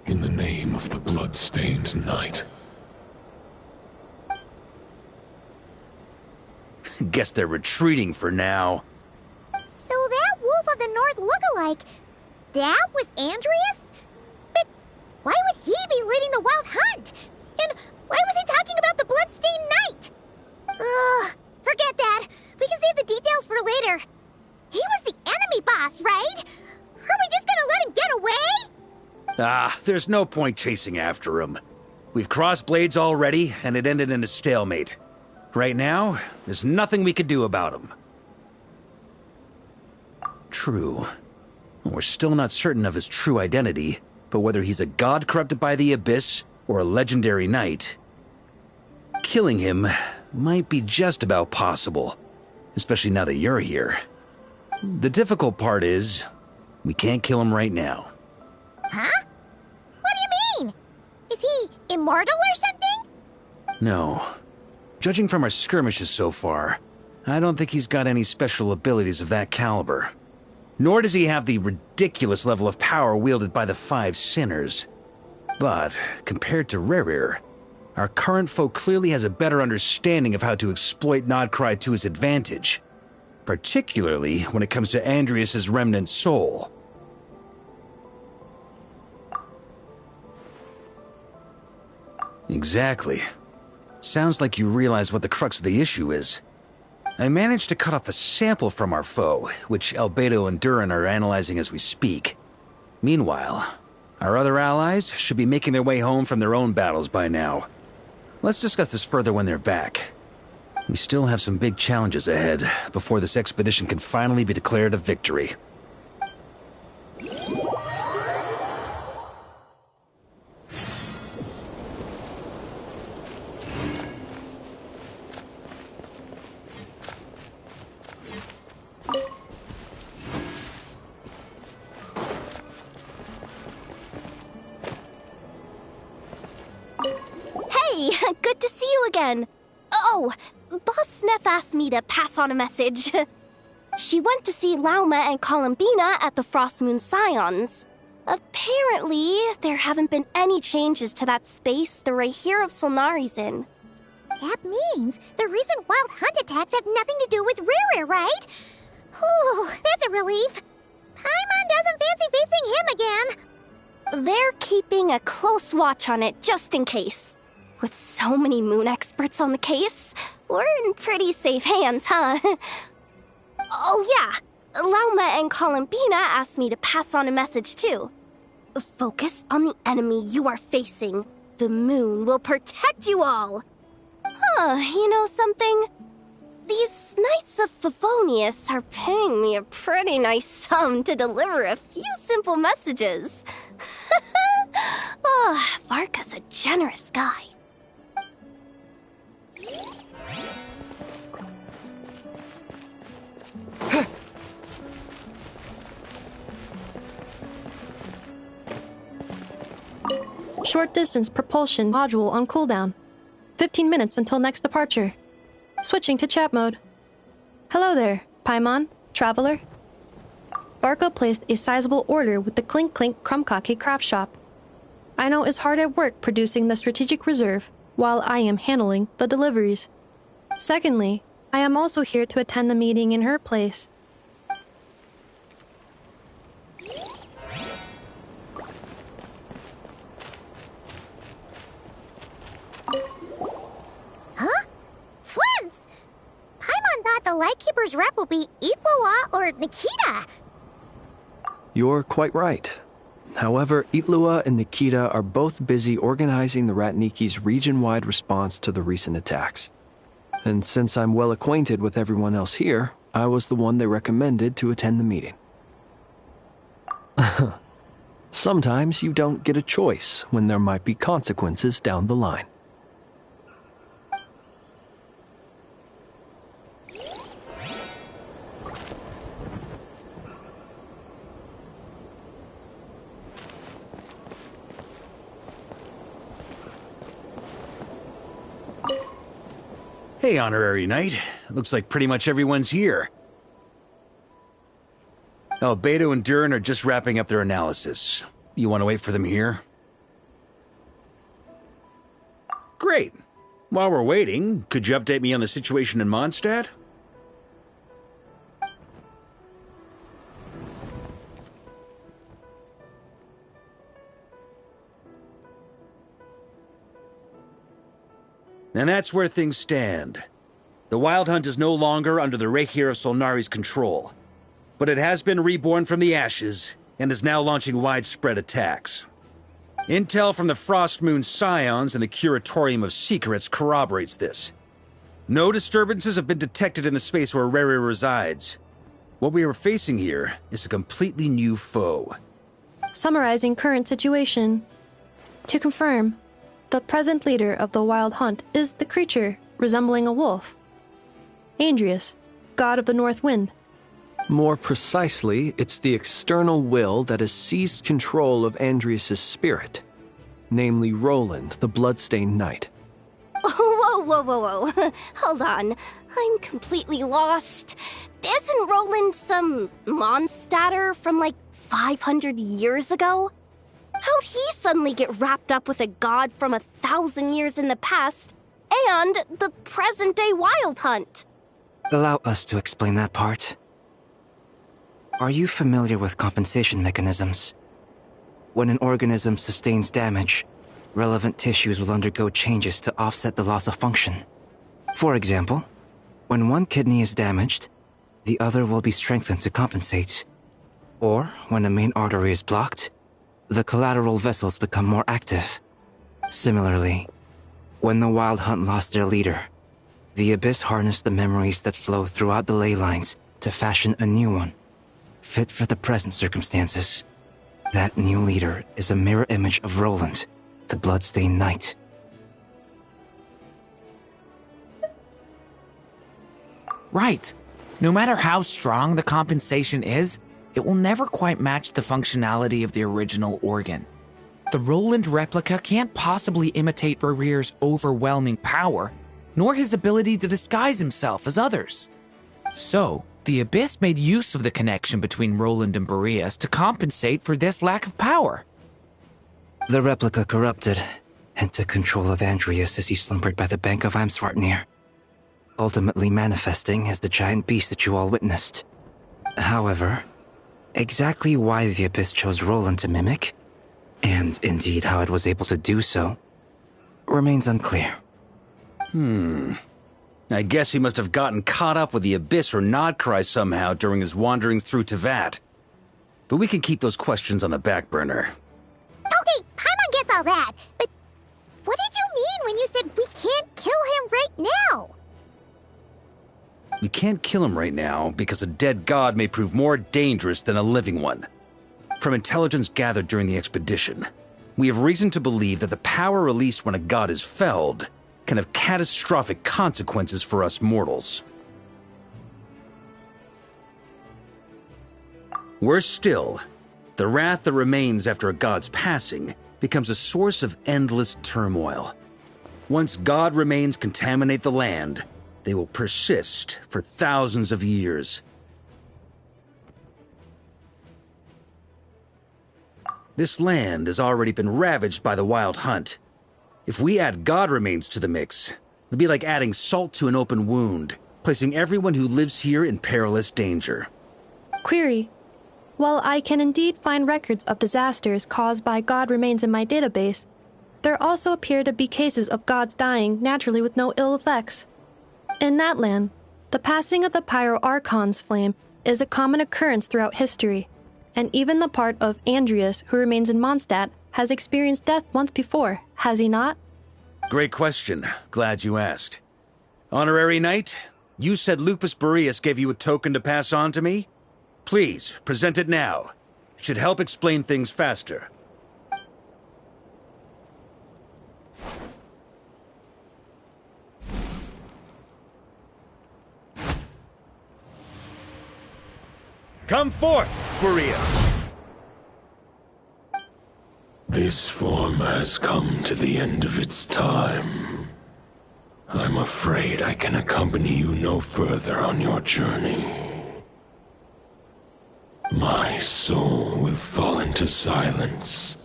In the name of the blood-stained knight. Guess they're retreating for now. So that Wolf of the North lookalike, that was Andreas? But why would he be leading the Wild Hunt? And why was he talking about the Bloodstained Knight? Ugh, forget that. We can save the details for later. He was the enemy boss, right? Are we just gonna let him get away? There's no point chasing after him. We've crossed blades already, and it ended in a stalemate. Right now, there's nothing we could do about him. True. We're still not certain of his true identity, but whether he's a god corrupted by the Abyss or a legendary knight, killing him might be just about possible, especially now that you're here. The difficult part is, we can't kill him right now. Huh? What do you mean? Is he immortal or something? No. Judging from our skirmishes so far, I don't think he's got any special abilities of that caliber. Nor does he have the ridiculous level of power wielded by the Five Sinners. But, compared to Rerir, Our current foe clearly has a better understanding of how to exploit Nodcry to his advantage, particularly when it comes to Andrias's remnant soul. Exactly. Sounds like you realize what the crux of the issue is. I managed to cut off a sample from our foe, which Albedo and Durin are analyzing as we speak. Meanwhile, our other allies should be making their way home from their own battles by now. Let's discuss this further when they're back. We still have some big challenges ahead before this expedition can finally be declared a victory. Hey, good to see you again. Oh, Boss Sneff asked me to pass on a message. She went to see Lauma and Columbina at the Frostmoon Scions. Apparently, there haven't been any changes to that space the Rahir of Solnari's in. That means the recent wild hunt attacks have nothing to do with Riri, right? Whew, that's a relief. Paimon doesn't fancy facing him again. They're keeping a close watch on it just in case. With so many moon experts on the case, we're in pretty safe hands, huh? Oh yeah, Lauma and Columbina asked me to pass on a message too. Focus on the enemy you are facing. The moon will protect you all. Huh, you know something? These Knights of Favonius are paying me a pretty nice sum to deliver a few simple messages. Oh, Varka's a generous guy. Short distance propulsion module on cooldown. 15 minutes until next departure. Switching to chat mode. Hello there, Paimon, traveler. Varka placed a sizable order with the Clink Clink Krumkake craft shop. Aino is hard at work producing the strategic reserve, while I am handling the deliveries. Secondly, I am also here to attend the meeting in her place. Huh? Flint's! Paimon thought the Lightkeeper's rep would be Itlua or Nikita. You're quite right. However, Itlua and Nikita are both busy organizing the Ratniki's region-wide response to the recent attacks. And since I'm well acquainted with everyone else here, I was the one they recommended to attend the meeting. Sometimes you don't get a choice when there might be consequences down the line. Hey, Honorary Knight. Looks like pretty much everyone's here. Albedo and Durin are just wrapping up their analysis. You want to wait for them here? Great. While we're waiting, could you update me on the situation in Mondstadt? And that's where things stand. The Wild Hunt is no longer under the Rahir of Solnari's control, but it has been reborn from the ashes and is now launching widespread attacks. Intel from the Frostmoon Scions and the Curatorium of Secrets corroborates this. No disturbances have been detected in the space where Riri resides. What we are facing here is a completely new foe. Summarizing current situation. To confirm, the present leader of the Wild Hunt is the creature resembling a wolf. Andrias, god of the North Wind. More precisely, it's the external will that has seized control of Andrias' spirit, namely Roland, the Bloodstained Knight. Whoa, whoa, whoa, whoa. Hold on. I'm completely lost. Isn't Roland some Mondstadter from like 500 years ago? How'd he suddenly get wrapped up with a god from 1,000 years in the past and the present-day Wild Hunt? Allow us to explain that part. Are you familiar with compensation mechanisms? When an organism sustains damage, relevant tissues will undergo changes to offset the loss of function. For example, when one kidney is damaged, the other will be strengthened to compensate. Or, when a main artery is blocked, the collateral vessels become more active. Similarly, when the Wild Hunt lost their leader, the Abyss harnessed the memories that flow throughout the ley lines to fashion a new one, fit for the present circumstances. That new leader is a mirror image of Roland, the Bloodstained Knight. Right. No matter how strong the compensation is, it will never quite match the functionality of the original organ. The Roland replica can't possibly imitate Rerir's overwhelming power, nor his ability to disguise himself as others. So, the Abyss made use of the connection between Roland and Boreas to compensate for this lack of power. The replica corrupted and took control of Andreas as he slumbered by the bank of Eimsvartnir, ultimately manifesting as the giant beast that you all witnessed. However, exactly why the Abyss chose Roland to mimic, and indeed how it was able to do so, remains unclear. I guess he must have gotten caught up with the Abyss or Nodcry somehow during his wanderings through Tevat. But we can keep those questions on the back burner. Okay, Paimon gets all that, but what did you mean when you said we can't kill him right now? We can't kill him right now because a dead god may prove more dangerous than a living one. From intelligence gathered during the expedition, we have reason to believe that the power released when a god is felled can have catastrophic consequences for us mortals. Worse still, the wrath that remains after a god's passing becomes a source of endless turmoil. Once god remains contaminate the land, they will persist for thousands of years. This land has already been ravaged by the Wild Hunt. If we add god remains to the mix, it'll be like adding salt to an open wound, placing everyone who lives here in perilous danger. Query. While I can indeed find records of disasters caused by god remains in my database, there also appear to be cases of gods dying naturally with no ill effects. In Natlan, the passing of the Pyro-Archon's flame is a common occurrence throughout history, and even the part of Andreas who remains in Mondstadt has experienced death once before, has he not? Great question. Glad you asked. Honorary Knight, you said Lupus Boreas gave you a token to pass on to me? Please, present it now. It should help explain things faster. Come forth, Boreas! This form has come to the end of its time. I'm afraid I can accompany you no further on your journey. My soul will fall into silence,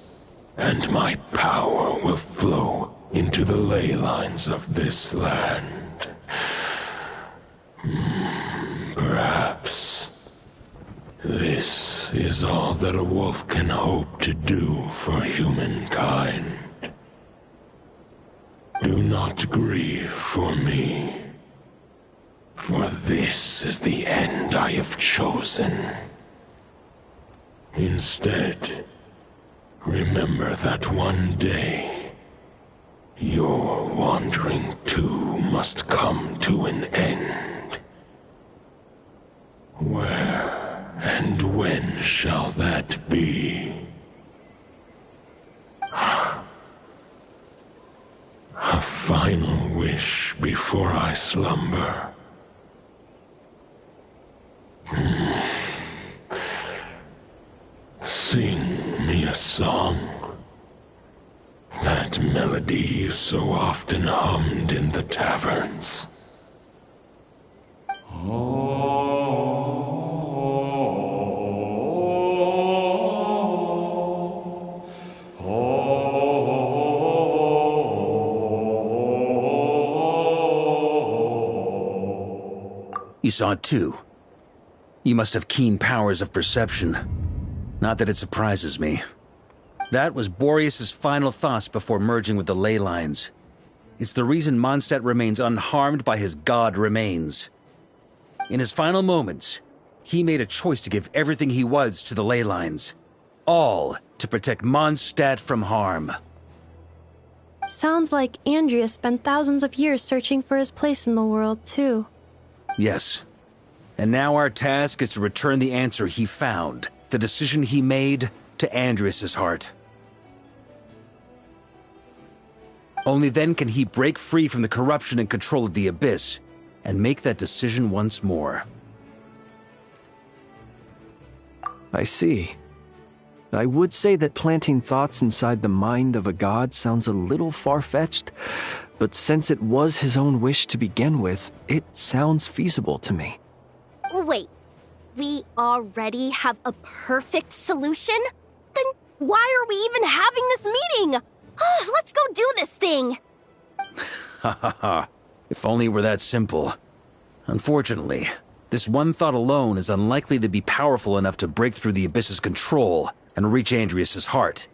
and my power will flow into the ley lines of this land. Perhaps this is all that a wolf can hope to do for humankind. Do not grieve for me, for this is the end I have chosen. Instead, remember that one day, your wandering too must come to an end. Where and when shall that be? A final wish before I slumber. Sing me a song. That melody you so often hummed in the taverns. You saw it too. You must have keen powers of perception. Not that it surprises me. That was Boreas's final thoughts before merging with the ley lines. It's the reason Mondstadt remains unharmed by his god remains. In his final moments, he made a choice to give everything he was to the ley lines. All to protect Mondstadt from harm. Sounds like Andrea spent thousands of years searching for his place in the world, too. Yes. And now our task is to return the answer he found, the decision he made, to Andrias's heart. Only then can he break free from the corruption and control of the Abyss, and make that decision once more. I see. I would say that planting thoughts inside the mind of a god sounds a little far-fetched, but since it was his own wish to begin with, it sounds feasible to me. Wait, we already have a perfect solution? Then why are we even having this meeting? Let's go do this thing! Ha ha ha. If only it were that simple. Unfortunately, this one thought alone is unlikely to be powerful enough to break through the Abyss's control and reach Andrias's heart.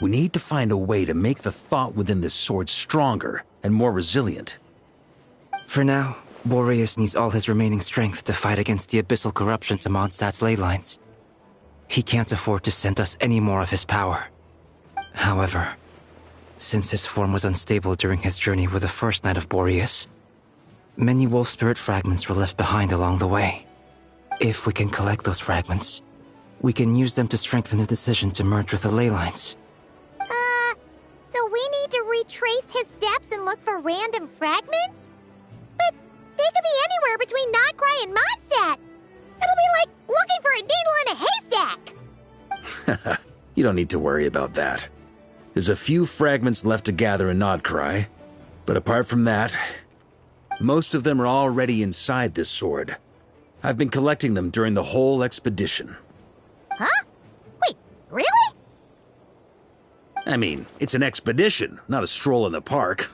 We need to find a way to make the thought within this sword stronger and more resilient. For now, Boreas needs all his remaining strength to fight against the abyssal corruption to Mondstadt's ley lines. He can't afford to send us any more of his power. However, since his form was unstable during his journey with the first Knight of Boreas, many wolf spirit fragments were left behind along the way. If we can collect those fragments, we can use them to strengthen the decision to merge with the ley lines. So we need to retrace his steps and look for random fragments? But they could be anywhere between Nodcry and Mondstadt. It'll be like looking for a needle in a haystack. You don't need to worry about that. There's a few fragments left to gather in Nodcry, but apart from that, most of them are already inside this sword. I've been collecting them during the whole expedition. Huh? Wait, really? I mean, it's an expedition, not a stroll in the park.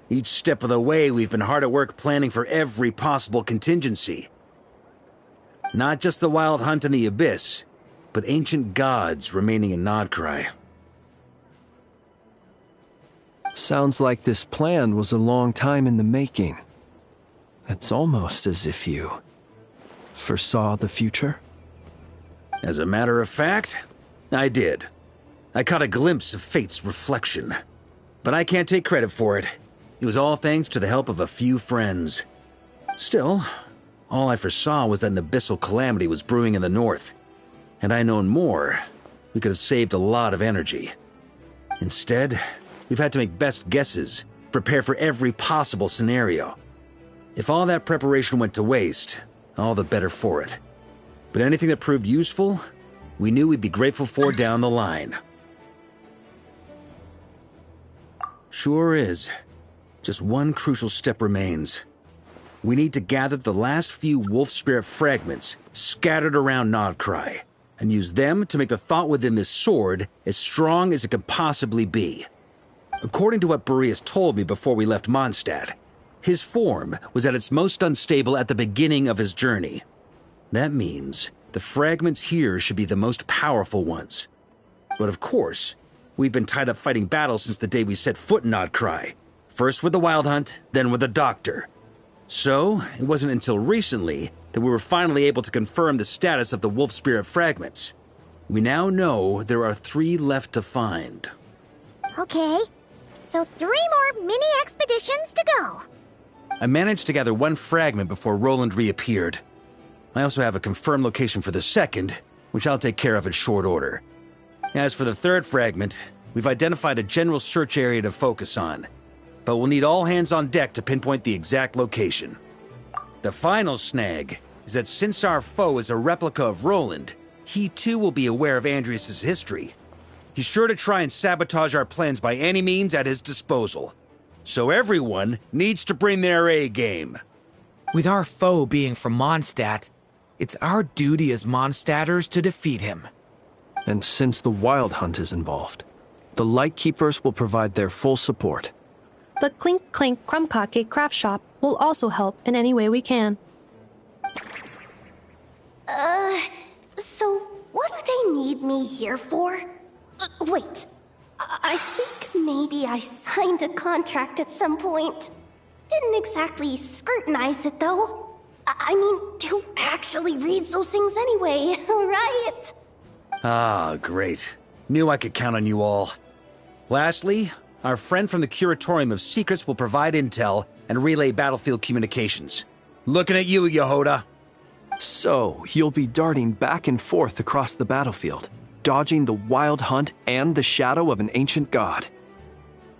Each step of the way, we've been hard at work planning for every possible contingency. Not just the wild hunt in the Abyss, but ancient gods remaining in Nodcry. Sounds like this plan was a long time in the making. It's almost as if you foresaw the future. As a matter of fact, I did. I caught a glimpse of fate's reflection. But I can't take credit for it. It was all thanks to the help of a few friends. Still, all I foresaw was that an abyssal calamity was brewing in the north. Had I known more, we could have saved a lot of energy. Instead, we've had to make best guesses, prepare for every possible scenario. If all that preparation went to waste, all the better for it. But anything that proved useful, we knew we'd be grateful for down the line. Sure is. Just one crucial step remains. We need to gather the last few wolf spirit fragments scattered around Nodcry, and use them to make the thought within this sword as strong as it can possibly be. According to what Boreas told me before we left Mondstadt, his form was at its most unstable at the beginning of his journey. That means the fragments here should be the most powerful ones. But of course, we've been tied up fighting battles since the day we set foot in Nodcry. First with the Wild Hunt, then with the Doctor. So, it wasn't until recently that we were finally able to confirm the status of the Wolf Spirit fragments. We now know there are 3 left to find. Okay, so 3 more mini-expeditions to go. I managed to gather 1 fragment before Roland reappeared. I also have a confirmed location for the second, which I'll take care of in short order. As for the 3rd fragment, we've identified a general search area to focus on, but we'll need all hands on deck to pinpoint the exact location. The final snag is that since our foe is a replica of Roland, he too will be aware of Andrias's history. He's sure to try and sabotage our plans by any means at his disposal. So everyone needs to bring their A-game. With our foe being from Mondstadt, it's our duty as Mondstadters to defeat him. And since the Wild Hunt is involved, the Lightkeepers will provide their full support. The Clink Clink Krumkake craft shop will also help in any way we can. need me here for? Wait. I think maybe I signed a contract at some point. Didn't exactly scrutinize it, though. I mean, who actually reads those things anyway, right? Ah, great. Knew I could count on you all. Lastly, our friend from the Curatorium of Secrets will provide intel and relay battlefield communications. Looking at you, Yehoda. So, you'll be darting back and forth across the battlefield, dodging the wild hunt and the shadow of an ancient god.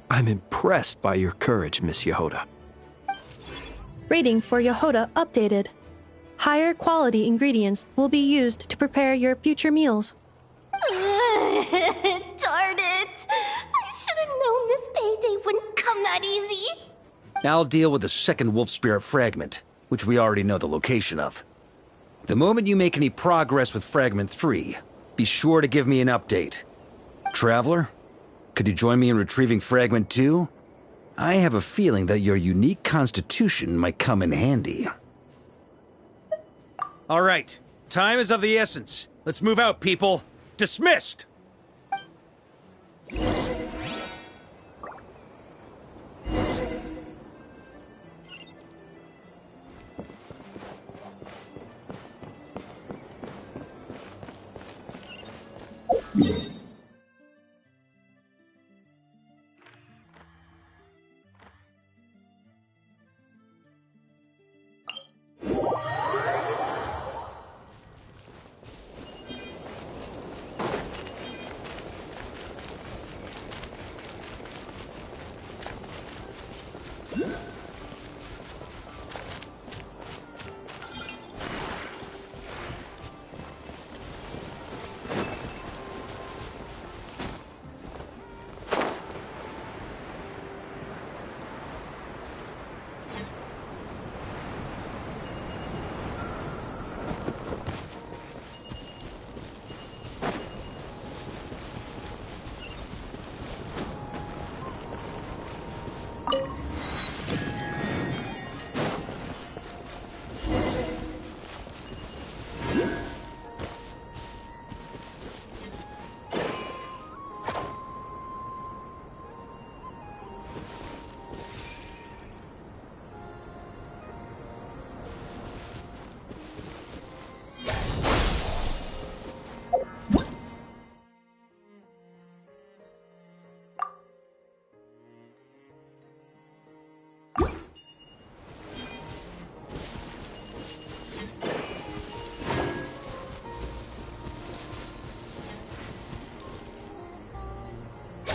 I'm impressed by your courage, Miss Yehoda. Rating for Yehoda updated. Higher quality ingredients will be used to prepare your future meals. Darn it! I should have known this payday wouldn't come that easy. I'll deal with the second wolf spirit fragment, which we already know the location of. The moment you make any progress with Fragment 3, be sure to give me an update. Traveler, could you join me in retrieving Fragment 2? I have a feeling that your unique constitution might come in handy. All right, time is of the essence. Let's move out, people. Dismissed!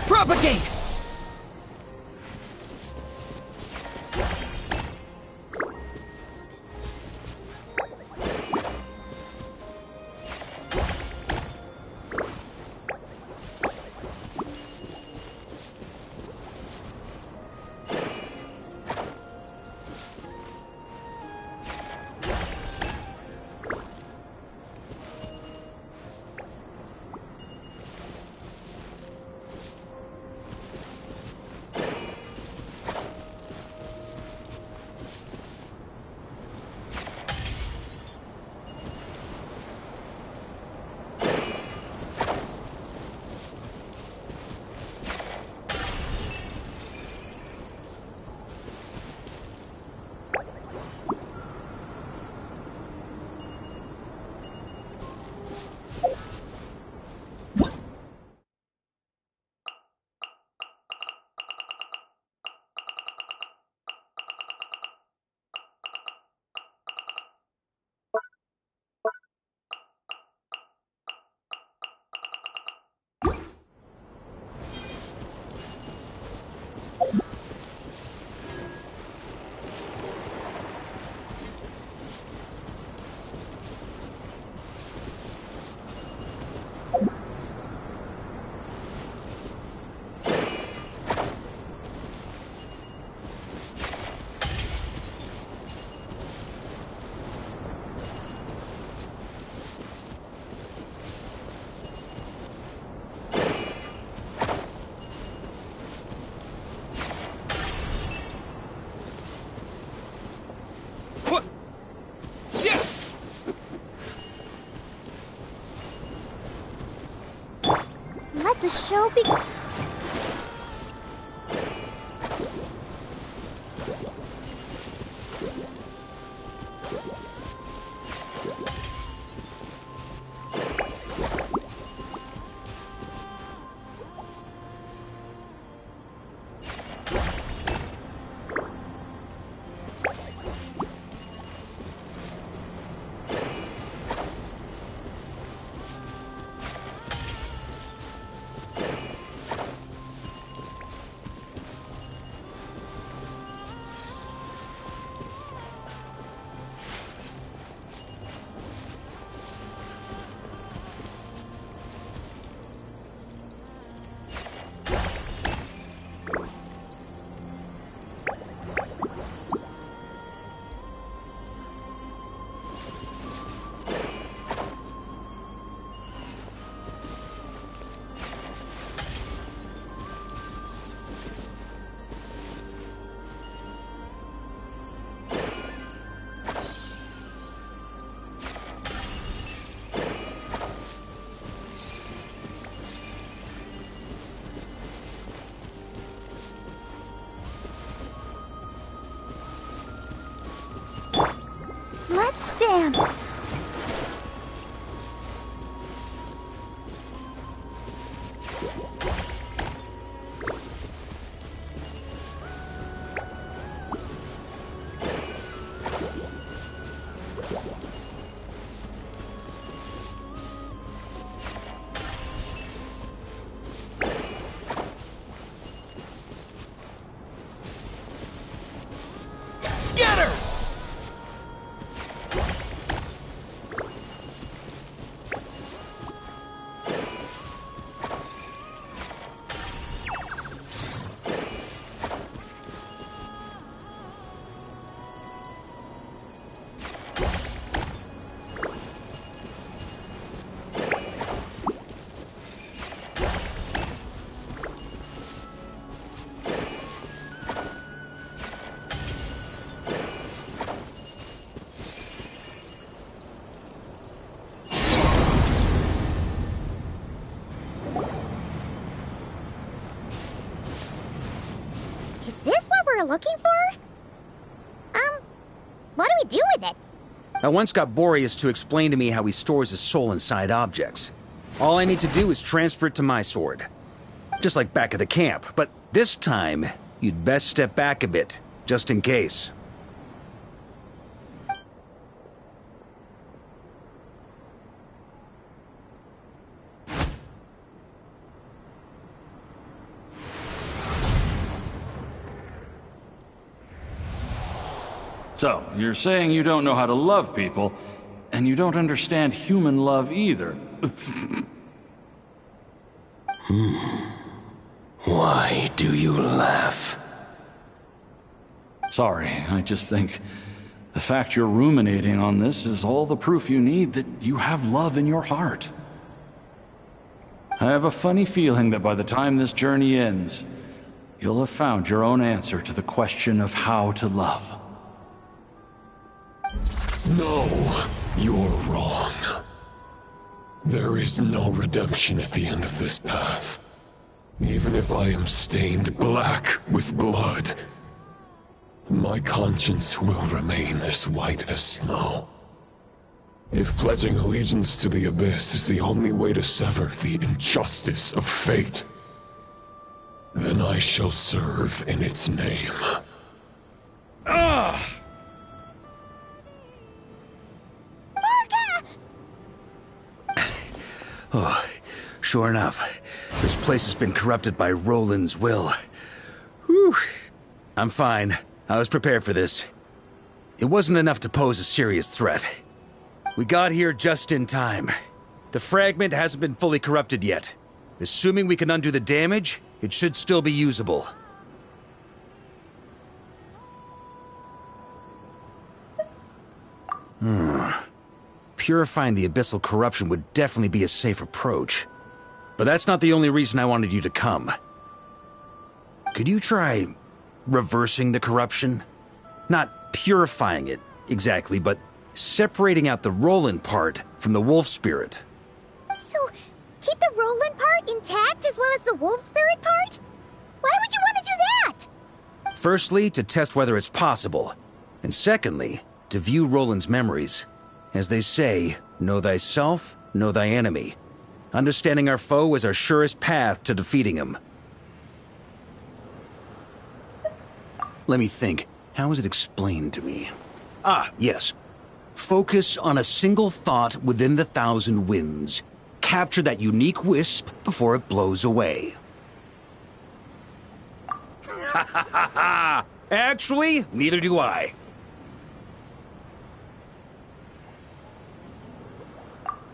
Propagate! show be... Let's dance. Scatter! Is this what we're looking for? What do we do with it? I once got Boreas to explain to me how he stores his soul inside objects. All I need to do is transfer it to my sword. Just like back at the camp, but this time, you'd best step back a bit, just in case. So, you're saying you don't know how to love people, and you don't understand human love either. Why do you laugh? Sorry, I just think the fact you're ruminating on this is all the proof you need that you have love in your heart. I have a funny feeling that by the time this journey ends, you'll have found your own answer to the question of how to love. No, you're wrong. There is no redemption at the end of this path. Even if I am stained black with blood, my conscience will remain as white as snow. If pledging allegiance to the Abyss is the only way to sever the injustice of fate, then I shall serve in its name. Ugh! Oh, sure enough, this place has been corrupted by Roland's will. Whew. I'm fine. I was prepared for this. It wasn't enough to pose a serious threat. We got here just in time. The fragment hasn't been fully corrupted yet. Assuming we can undo the damage, it should still be usable. Purifying the abyssal corruption would definitely be a safe approach. But that's not the only reason I wanted you to come. Could you try reversing the corruption? Not purifying it, exactly, but separating out the Roland part from the wolf spirit. So, keep the Roland part intact as well as the wolf spirit part? Why would you want to do that? Firstly, to test whether it's possible. And secondly, to view Roland's memories. As they say, know thyself, know thy enemy. Understanding our foe is our surest path to defeating him. Let me think. How was it explained to me? Ah, yes. Focus on a single thought within the 1,000 winds. Capture that unique wisp before it blows away. Ha ha ha ha! Actually, neither do I.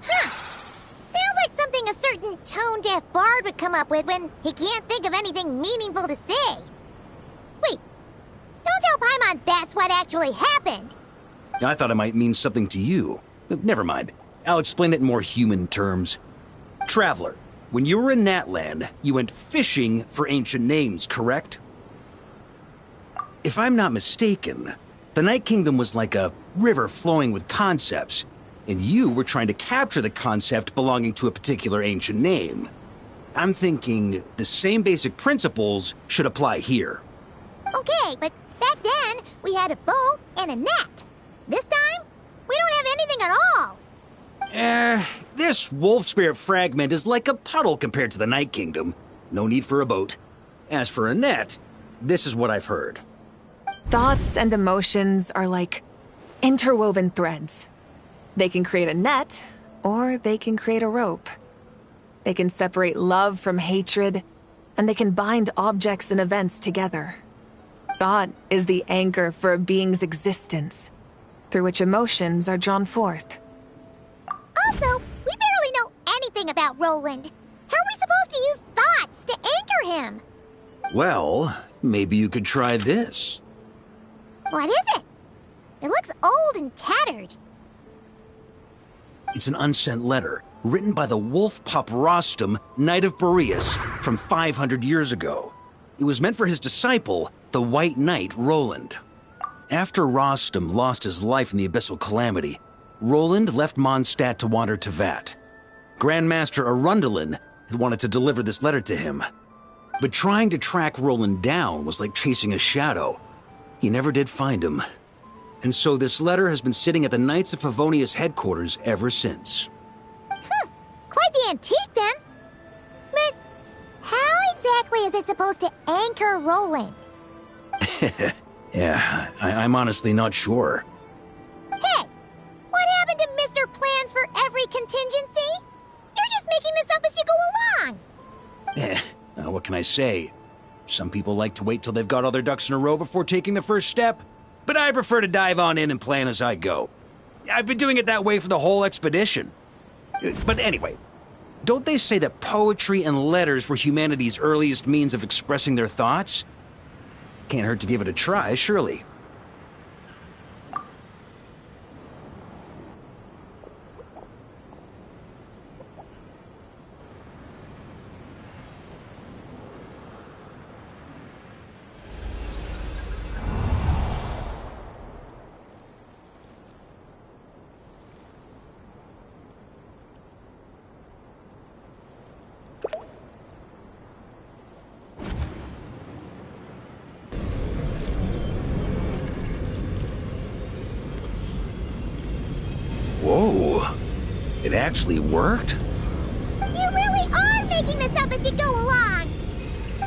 Sounds like something a certain tone-deaf bard would come up with when he can't think of anything meaningful to say. Wait, don't tell Paimon that's what actually happened. I thought it might mean something to you. Never mind. I'll explain it in more human terms. Traveler, when you were in Natland, you went fishing for ancient names, correct? If I'm not mistaken, the Night Kingdom was like a river flowing with concepts, and you were trying to capture the concept belonging to a particular ancient name. I'm thinking the same basic principles should apply here. Okay, but back then, we had a boat and a net. This time, we don't have anything at all. This wolf spirit fragment is like a puddle compared to the Night Kingdom. No need for a boat. As for a net, this is what I've heard. Thoughts and emotions are like interwoven threads. They can create a net, or they can create a rope. They can separate love from hatred, and they can bind objects and events together. Thought is the anchor for a being's existence, through which emotions are drawn forth. Also, we barely know anything about Roland. How are we supposed to use thoughts to anchor him? Well, maybe you could try this. What is it? It looks old and tattered. It's an unsent letter, written by the wolf pup Rostam, Knight of Boreas, from 500 years ago. It was meant for his disciple, the White Knight Roland. After Rostam lost his life in the Abyssal Calamity, Roland left Mondstadt to wander to Vat. Grandmaster Arundelen had wanted to deliver this letter to him. But trying to track Roland down was like chasing a shadow. He never did find him. And so this letter has been sitting at the Knights of Favonius headquarters ever since. Quite the antique then. But how exactly is it supposed to anchor Roland? Yeah, I'm honestly not sure. Hey, what happened to Mr. Plans for every contingency? You're just making this up as you go along. What can I say? Some people like to wait till they've got all their ducks in a row before taking the first step, but I prefer to dive on in and plan as I go. I've been doing it that way for the whole expedition. But anyway, don't they say that poetry and letters were humanity's earliest means of expressing their thoughts? Can't hurt to give it a try, surely. Whoa, it actually worked? You really are making this up as you go along.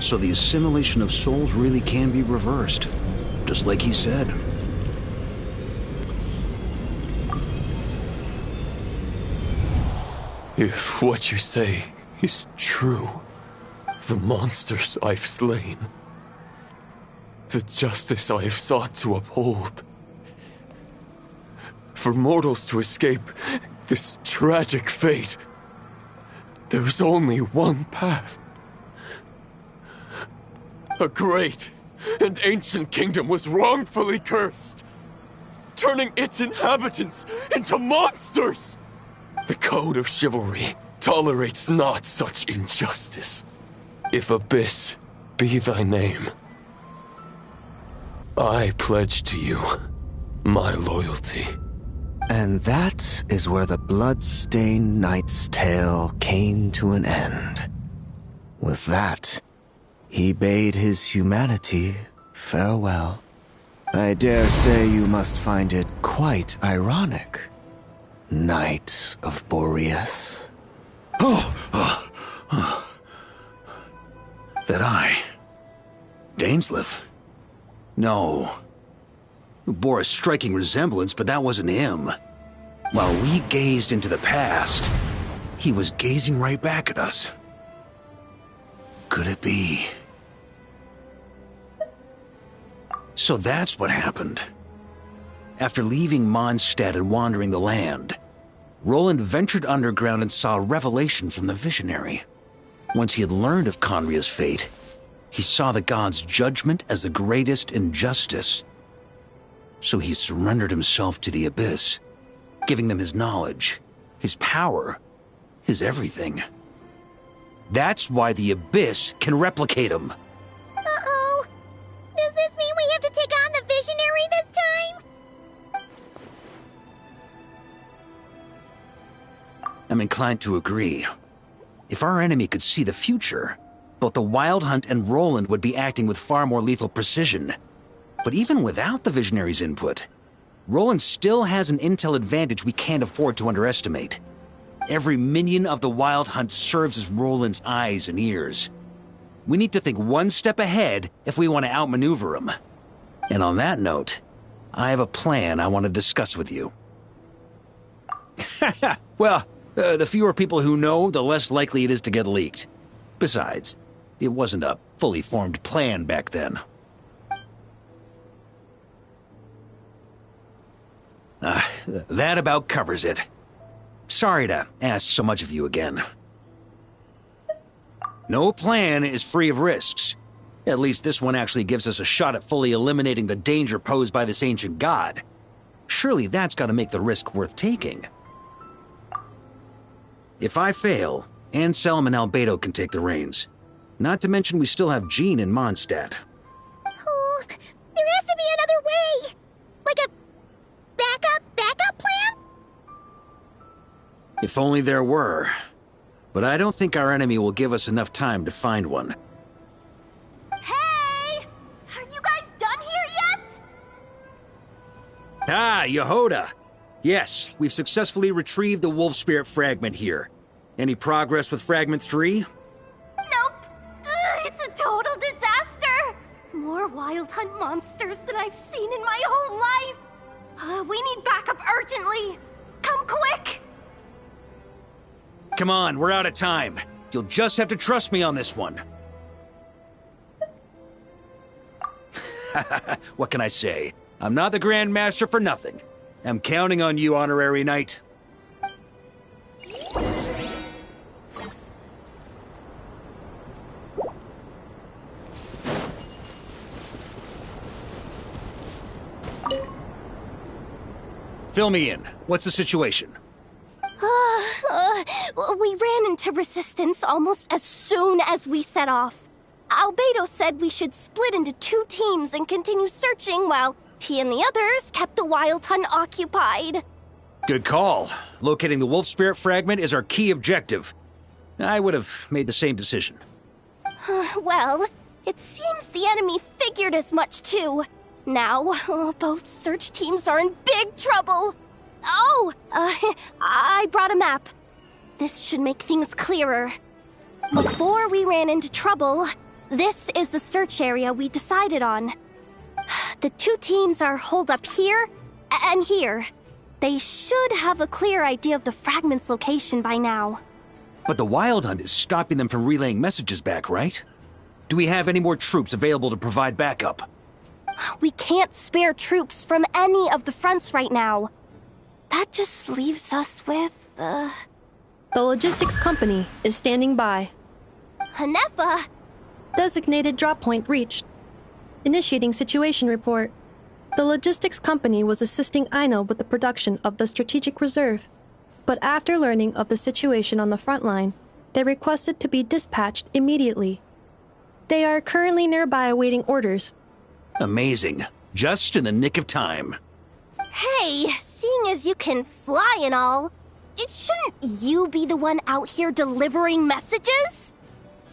So the assimilation of souls really can be reversed, just like he said. If what you say is true, the monsters I've slain, the justice I have sought to uphold, for mortals to escape this tragic fate, there's only one path. A great and ancient kingdom was wrongfully cursed, turning its inhabitants into monsters! The code of chivalry tolerates not such injustice. If Abyss be thy name, I pledge to you my loyalty. And that is where the blood-stained knight's tale came to an end. With that, he bade his humanity farewell. I dare say you must find it quite ironic, Knight of Boreas. That Dainsleif? No. Bore a striking resemblance, but that wasn't him. While we gazed into the past, he was gazing right back at us. Could it be? So that's what happened. After leaving Mondstadt and wandering the land, Roland ventured underground and saw a revelation from the Visionary. Once he had learned of Conria's fate, he saw the gods' judgment as the greatest injustice. So he surrendered himself to the Abyss, giving them his knowledge, his power, his everything. That's why the Abyss can replicate him. Uh-oh. Does this mean we have to take on the Visionary this time? I'm inclined to agree. If our enemy could see the future, both the Wild Hunt and Roland would be acting with far more lethal precision. But even without the Visionary's input, Roland still has an intel advantage we can't afford to underestimate. Every minion of the Wild Hunt serves as Roland's eyes and ears. We need to think one step ahead if we want to outmaneuver him. And on that note, I have a plan I want to discuss with you. Well, the fewer people who know, the less likely it is to get leaked. Besides, it wasn't a fully formed plan back then. That about covers it. Sorry to ask so much of you again. No plan is free of risks. At least this one actually gives us a shot at fully eliminating the danger posed by this ancient god. Surely that's got to make the risk worth taking. If I fail, Anselm and Albedo can take the reins. Not to mention we still have Jean in Mondstadt. Oh, there has to be another way! Like a backup plan? If only there were. But I don't think our enemy will give us enough time to find one. Hey! Are you guys done here yet? Ah, Yehoda! Yes, we've successfully retrieved the Wolf Spirit fragment here. Any progress with Fragment 3? Nope. It's a total disaster. More Wild Hunt monsters than I've seen in my whole life. We need backup urgently. Come quick. Come on, we're out of time. You'll just have to trust me on this one. What can I say? I'm not the Grand Master for nothing. I'm counting on you, Honorary Knight. Fill me in. What's the situation? We ran into resistance almost as soon as we set off. Albedo said we should split into 2 teams and continue searching while he and the others kept the Wild Hunt occupied. Good call. Locating the Wolf Spirit fragment is our key objective. I would have made the same decision. Well, it seems the enemy figured as much too. Now, both search teams are in big trouble. Oh, I brought a map. This should make things clearer. Before we ran into trouble, this is the search area we decided on. The 2 teams are holed up here and here. They should have a clear idea of the fragment's location by now. But the Wild Hunt is stopping them from relaying messages back, right? Do we have any more troops available to provide backup? We can't spare troops from any of the fronts right now. That just leaves us with, The logistics company is standing by. Hanefa! Designated drop point reached. Initiating situation report. The logistics company was assisting Aino with the production of the strategic reserve. But after learning of the situation on the front line, they requested to be dispatched immediately. They are currently nearby awaiting orders. Amazing. Just in the nick of time. Hey, seeing as you can fly and all, shouldn't you be the one out here delivering messages?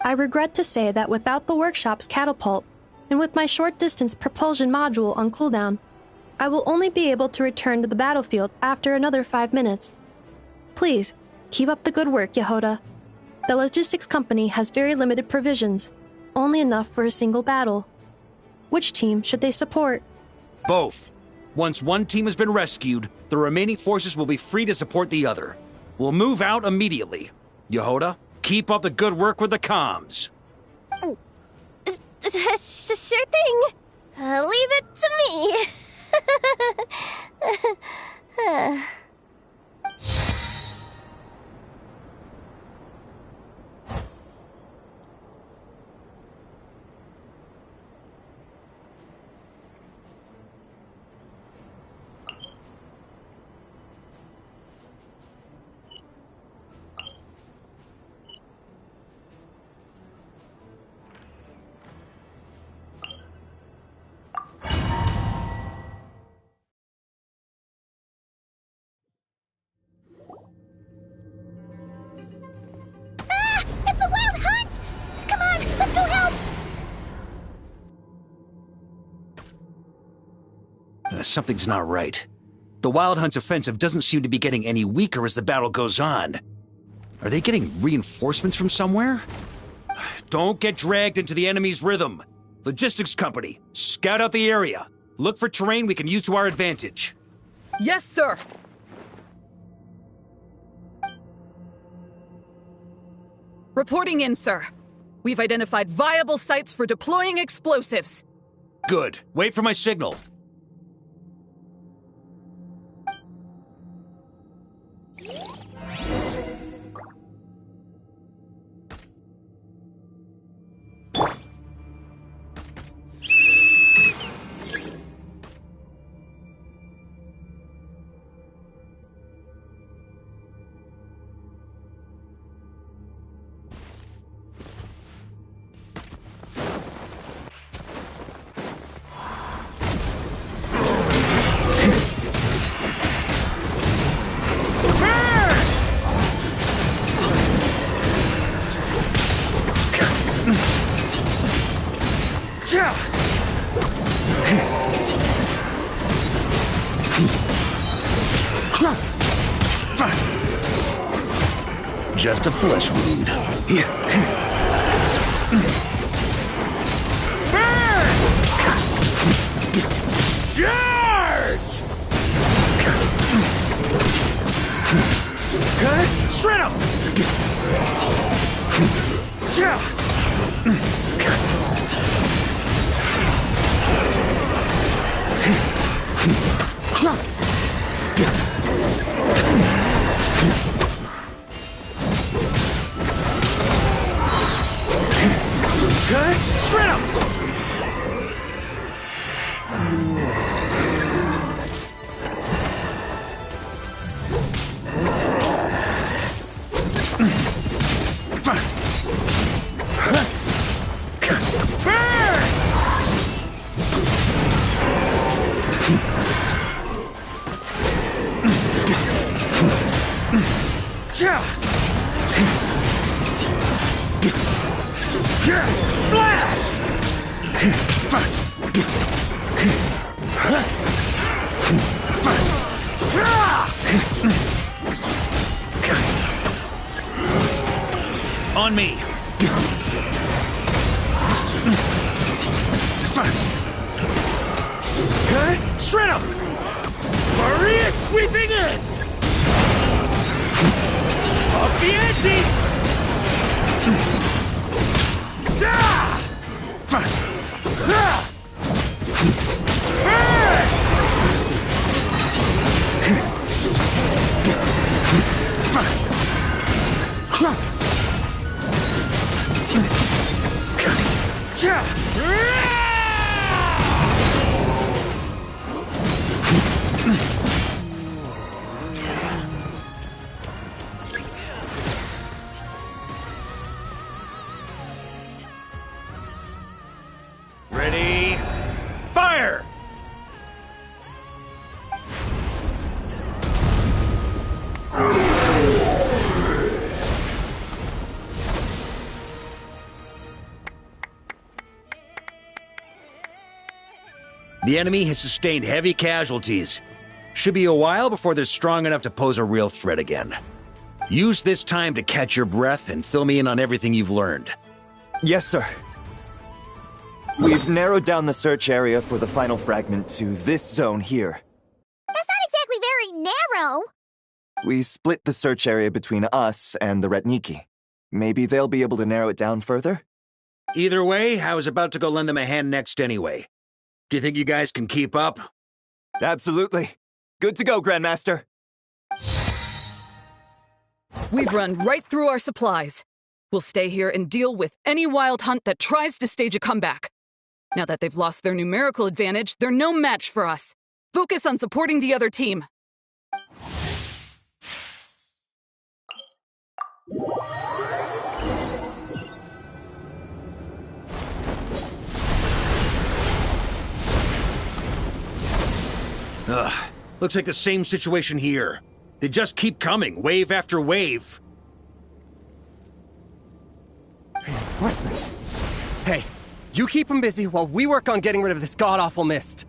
I regret to say that without the workshop's catapult, and with my short-distance propulsion module on cooldown, I will only be able to return to the battlefield after another 5 minutes. Please, keep up the good work, Yehoda. The logistics company has very limited provisions, only enough for a single battle. Which team should they support? Both. Once one team has been rescued, the remaining forces will be free to support the other. We'll move out immediately. Yehoda, keep up the good work with the comms. Sure thing. Leave it to me. It's a wild hunt! Come on, let's go help! Something's not right. The Wild Hunt's offensive doesn't seem to be getting any weaker as the battle goes on. Are they getting reinforcements from somewhere? Don't get dragged into the enemy's rhythm. Logistics company, scout out the area. Look for terrain we can use to our advantage. Yes, sir! Reporting in, sir. We've identified viable sites for deploying explosives. Good. Wait for my signal. Just a flesh wound. Here. Charge! Shred him! Shred him! On me. Shred him! Maria sweeping in! Up the ante! Ready? The enemy has sustained heavy casualties. Should be a while before they're strong enough to pose a real threat again. Use this time to catch your breath and fill me in on everything you've learned. Yes, sir. We've narrowed down the search area for the final fragment to this zone here. That's not exactly very narrow. We split the search area between us and the Ratniki. Maybe they'll be able to narrow it down further? Either way, I was about to go lend them a hand next anyway. Do you think you guys can keep up? Absolutely. Good to go, Grandmaster. We've run right through our supplies. We'll stay here and deal with any wild hunt that tries to stage a comeback. Now that they've lost their numerical advantage, they're no match for us. Focus on supporting the other team. Ugh, looks like the same situation here. They just keep coming, wave after wave. Reinforcements. Hey, you keep them busy while we work on getting rid of this god-awful mist.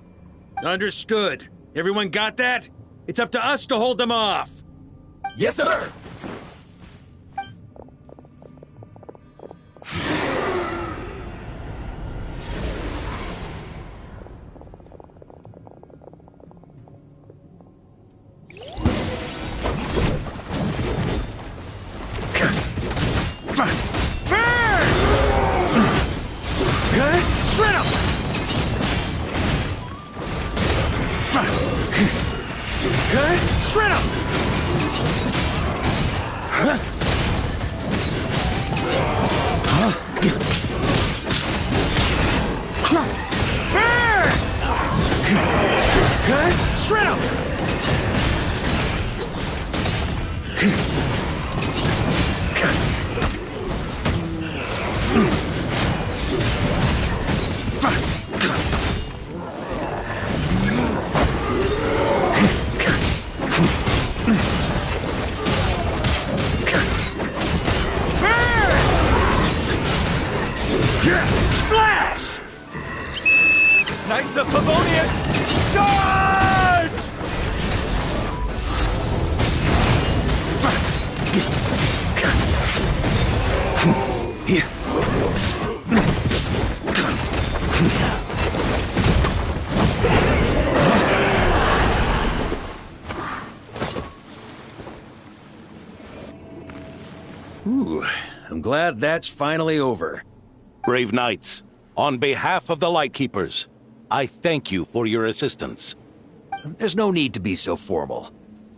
Understood. Everyone got that? It's up to us to hold them off. Yes, sir! Shred him! Shred him! Shred him! Flash! Knights of Favonius, charge! Ooh, I'm glad that's finally over. Brave Knights, on behalf of the Lightkeepers, I thank you for your assistance. There's no need to be so formal.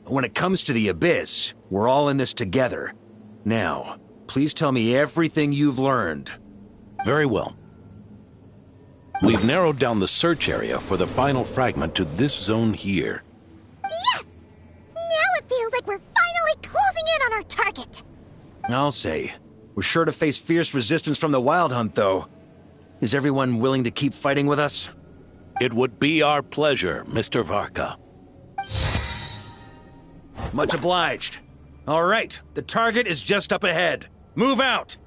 When it comes to the Abyss, we're all in this together. Now, please tell me everything you've learned. Very well. We've narrowed down the search area for the final fragment to this zone here. Yes! Now it feels like we're finally closing in on our target. I'll say. We're sure to face fierce resistance from the Wild Hunt, though. Is everyone willing to keep fighting with us? It would be our pleasure, Mr. Varka. Much obliged. All right, the target is just up ahead. Move out!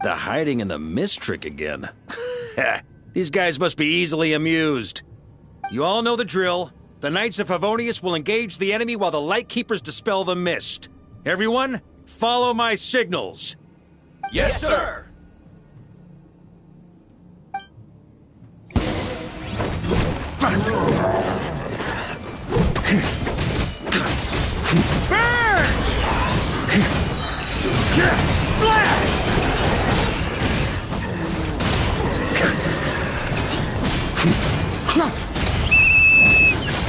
The hiding in the mist trick again. These guys must be easily amused. You all know the drill. The Knights of Favonius will engage the enemy while the Lightkeepers dispel the mist. Everyone, follow my signals. Yes, sir! Burn! Flash!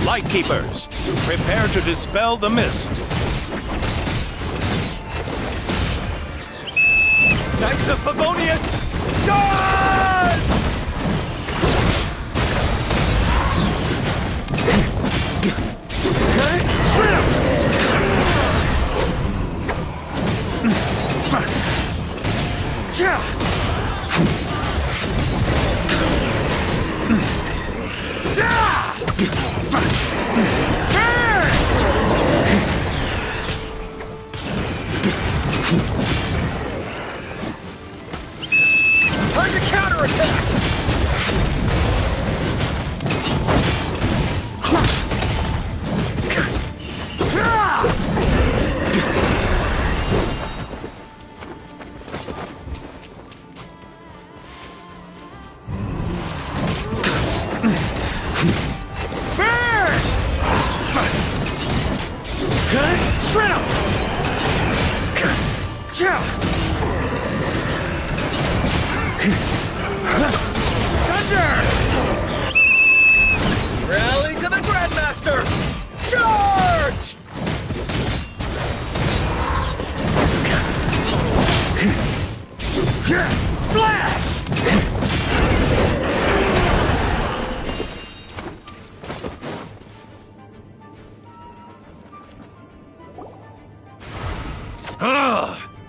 Lightkeepers, prepare to dispel the mist. Knights of Favonius, charge! Shred him!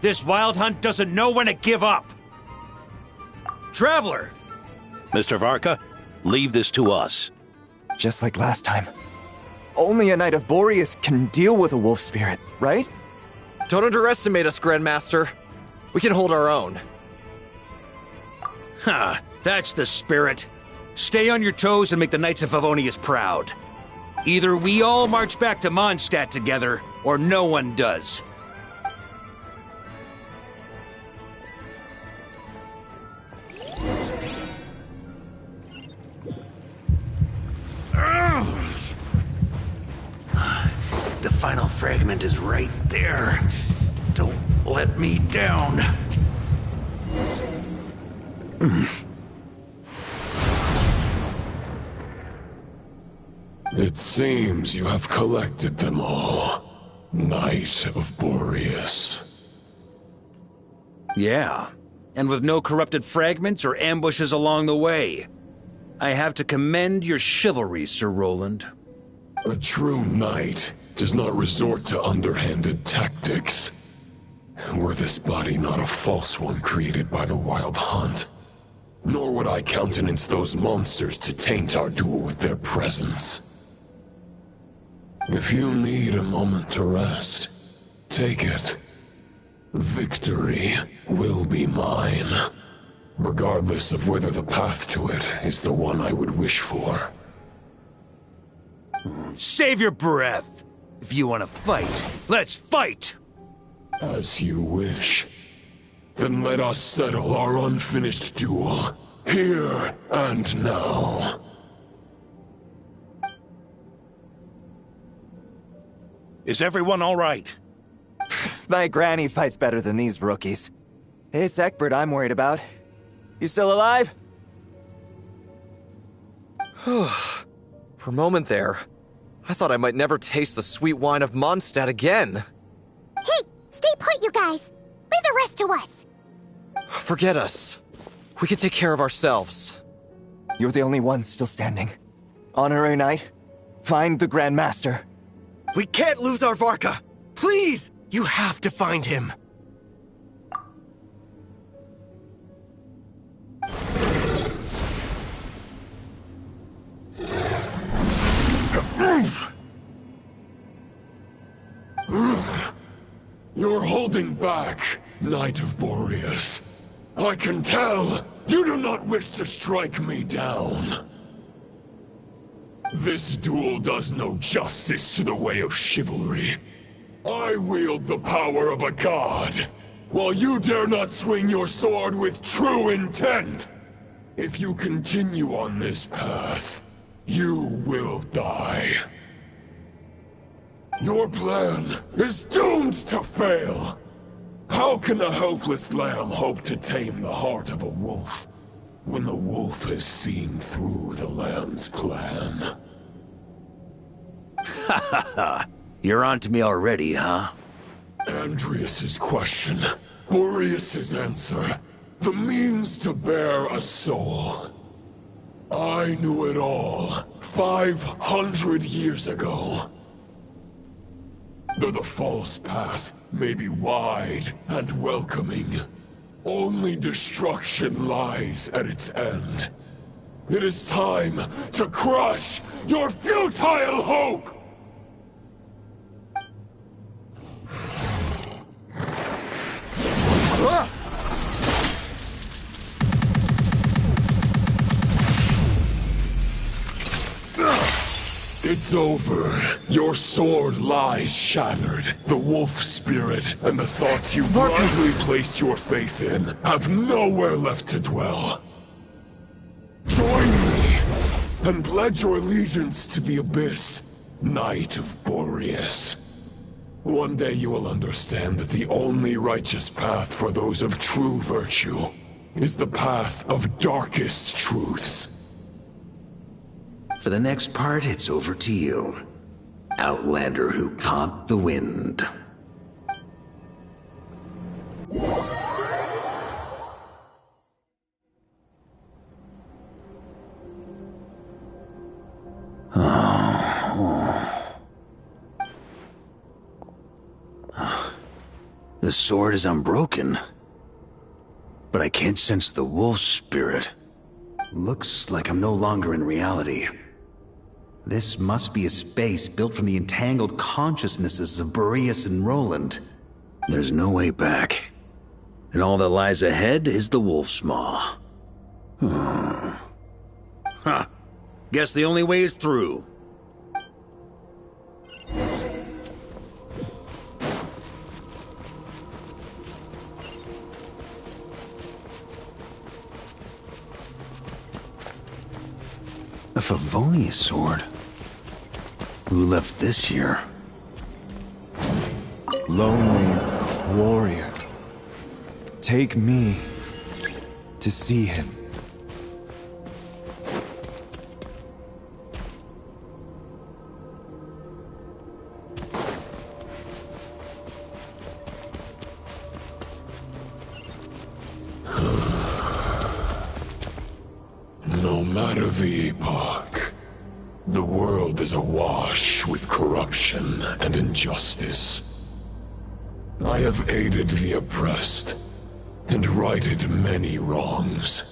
This wild hunt doesn't know when to give up. Traveler! Mr. Varka, leave this to us. Just like last time. Only a Knight of Boreas can deal with a wolf spirit, right? Don't underestimate us, Grandmaster. We can hold our own. Ha! That's the spirit. Stay on your toes and make the Knights of Favonius proud. Either we all march back to Mondstadt together, or no one does. The final fragment is right there. Don't let me down. It seems you have collected them all, Knight of Boreas. Yeah, and with no corrupted fragments or ambushes along the way. I have to commend your chivalry, Sir Roland. A true knight does not resort to underhanded tactics. Were this body not a false one created by the Wild Hunt, nor would I countenance those monsters to taint our duel with their presence. If you need a moment to rest, take it. Victory will be mine, regardless of whether the path to it is the one I would wish for. Save your breath! If you want to fight, let's fight! As you wish. Then let us settle our unfinished duel, here and now. Is everyone all right? My granny fights better than these rookies. It's Egbert I'm worried about. You still alive? For a moment there, I thought I might never taste the sweet wine of Mondstadt again. Hey, stay put, you guys. Leave the rest to us. Forget us. We can take care of ourselves. You're the only one still standing. Honorary Knight, find the Grand Master. We can't lose our Varka! Please! You have to find him! You're holding back, Knight of Boreas. I can tell you do not wish to strike me down. This duel does no justice to the way of chivalry. I wield the power of a god, while you dare not swing your sword with true intent. If you continue on this path, you will die. Your plan is doomed to fail. How can a helpless lamb hope to tame the heart of a wolf, when the wolf has seen through the lamb's plan? Ha ha ha! You're on to me already, huh? Andreas's question, Boreas's answer, the means to bear a soul. I knew it all 500 years ago. Though the false path may be wide and welcoming, only destruction lies at its end. It is time to crush your futile hope! It's over. Your sword lies shattered. The wolf spirit and the thoughts you blindly placed your faith in have nowhere left to dwell. Join me and pledge your allegiance to the abyss, Knight of Boreas. One day you will understand that the only righteous path for those of true virtue is the path of darkest truths. For the next part, it's over to you. Outlander who caught the wind. The sword is unbroken, but I can't sense the wolf spirit. Looks like I'm no longer in reality. This must be a space built from the entangled consciousnesses of Boreas and Roland. There's no way back. And all that lies ahead is the wolf's maw. Huh. Guess the only way is through. A Favonius sword? Who left this here? Lonely warrior. Take me to see him. No matter the epoch, the world is awash with corruption and injustice. I have aided the oppressed and righted many wrongs.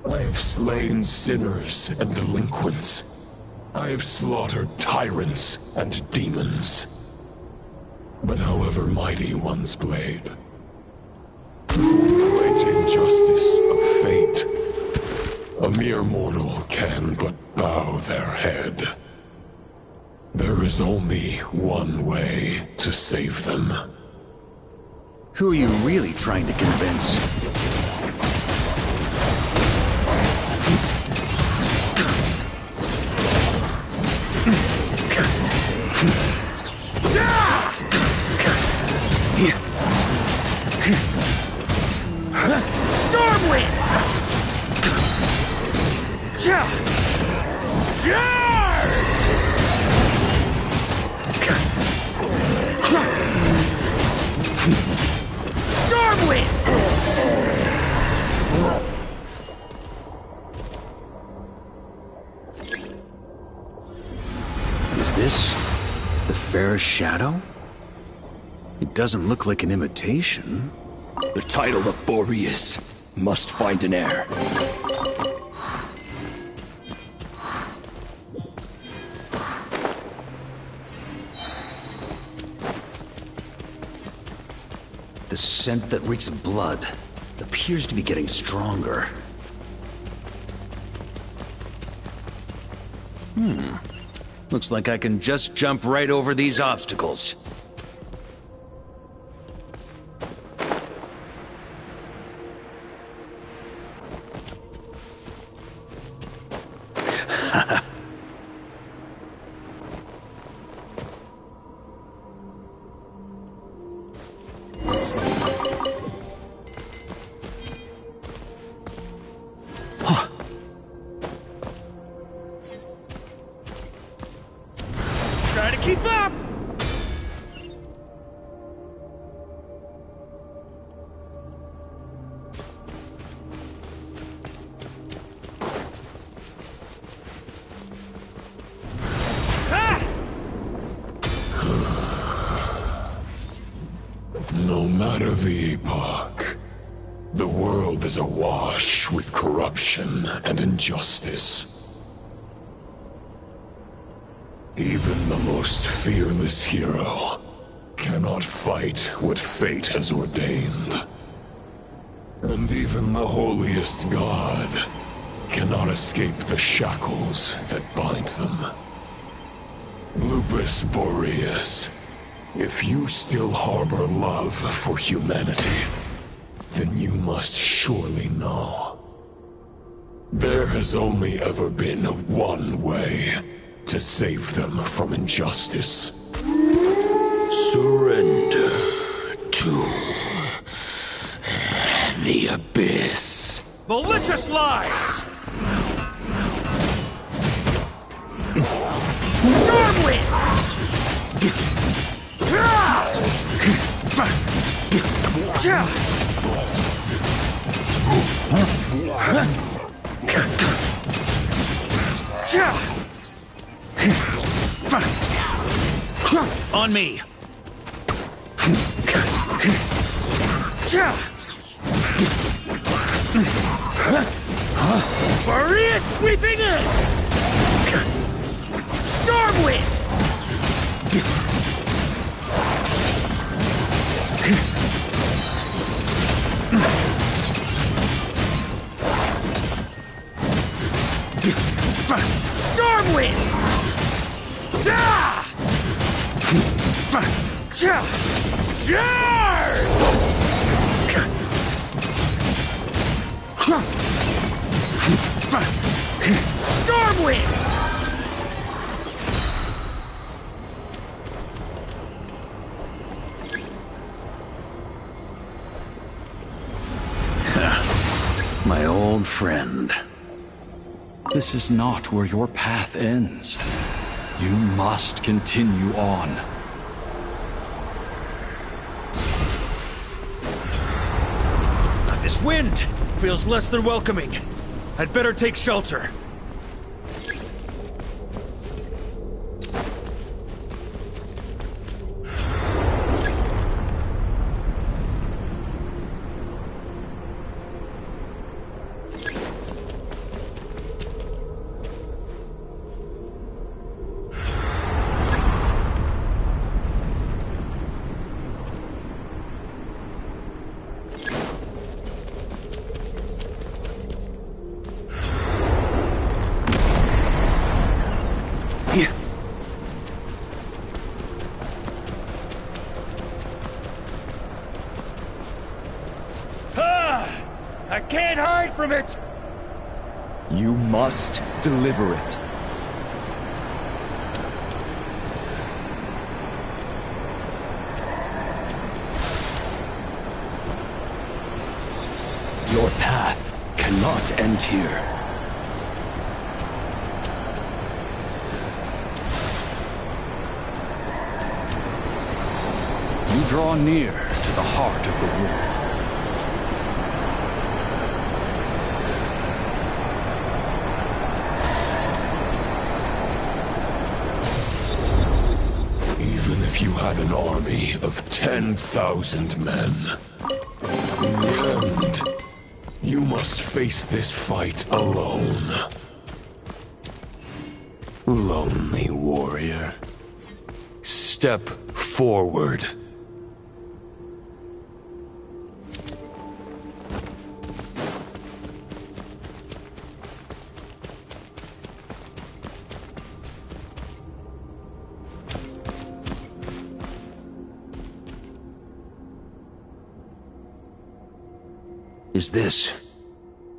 I have slain sinners and delinquents. I have slaughtered tyrants and demons. But however mighty one's blade, before the great injustice of fate, a mere mortal can but bow their head. There is only one way to save them. Who are you really trying to convince? Stormwind! Stormwind! Is this the fairest shadow? It doesn't look like an imitation. The title of Boreas must find an heir. The scent that reeks of blood appears to be getting stronger. Looks like I can just jump right over these obstacles. Try to keep up! No matter the epoch, the world is awash with corruption and injustice. Even the most fearless hero cannot fight what fate has ordained. And even the holiest god cannot escape the shackles that bind them. Lupus Boreas, if you still harbor love for humanity, then you must surely know. There has only ever been one way to save them from injustice. Surrender to the abyss. Malicious lies! Stormwind! On me! Maria sweeping in! Stormwind! Stormwind! Ah! Stormwind! My old friend. This is not where your path ends. You must continue on. This wind feels less than welcoming. I'd better take shelter. I can't hide from it! You must deliver it. Your path cannot end here. You draw near to the heart of the wolf. If you had an army of 10,000 men, in the end, you must face this fight alone. Lonely warrior. Step forward. Is this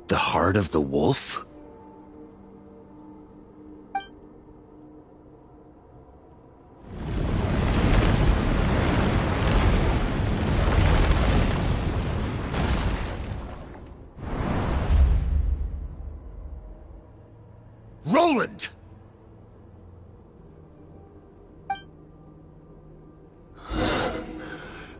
the heart of the wolf? Roland!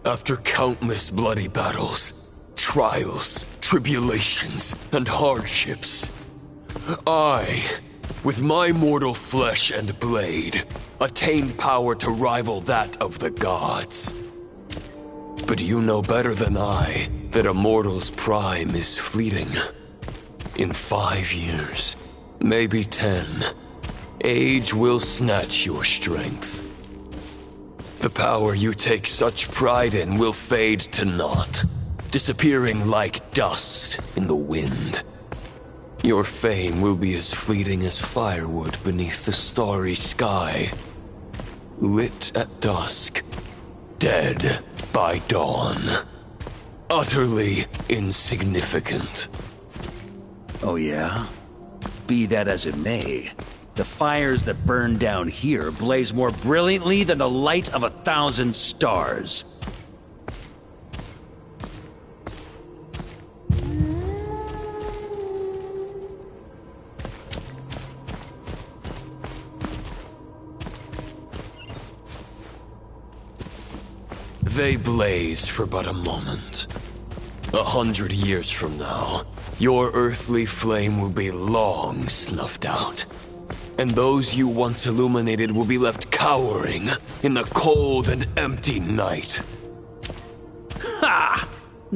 After countless bloody battles, trials, tribulations, and hardships, I, with my mortal flesh and blade, attained power to rival that of the gods. But you know better than I that a mortal's prime is fleeting. In 5 years, maybe 10, age will snatch your strength. The power you take such pride in will fade to naught, disappearing like dust in the wind. Your fame will be as fleeting as firewood beneath the starry sky, lit at dusk, dead by dawn, utterly insignificant. Oh yeah? Be that as it may, the fires that burn down here blaze more brilliantly than the light of 1,000 stars. They blazed for but a moment. 100 years from now, your earthly flame will be long snuffed out. And those you once illuminated will be left cowering in the cold and empty night.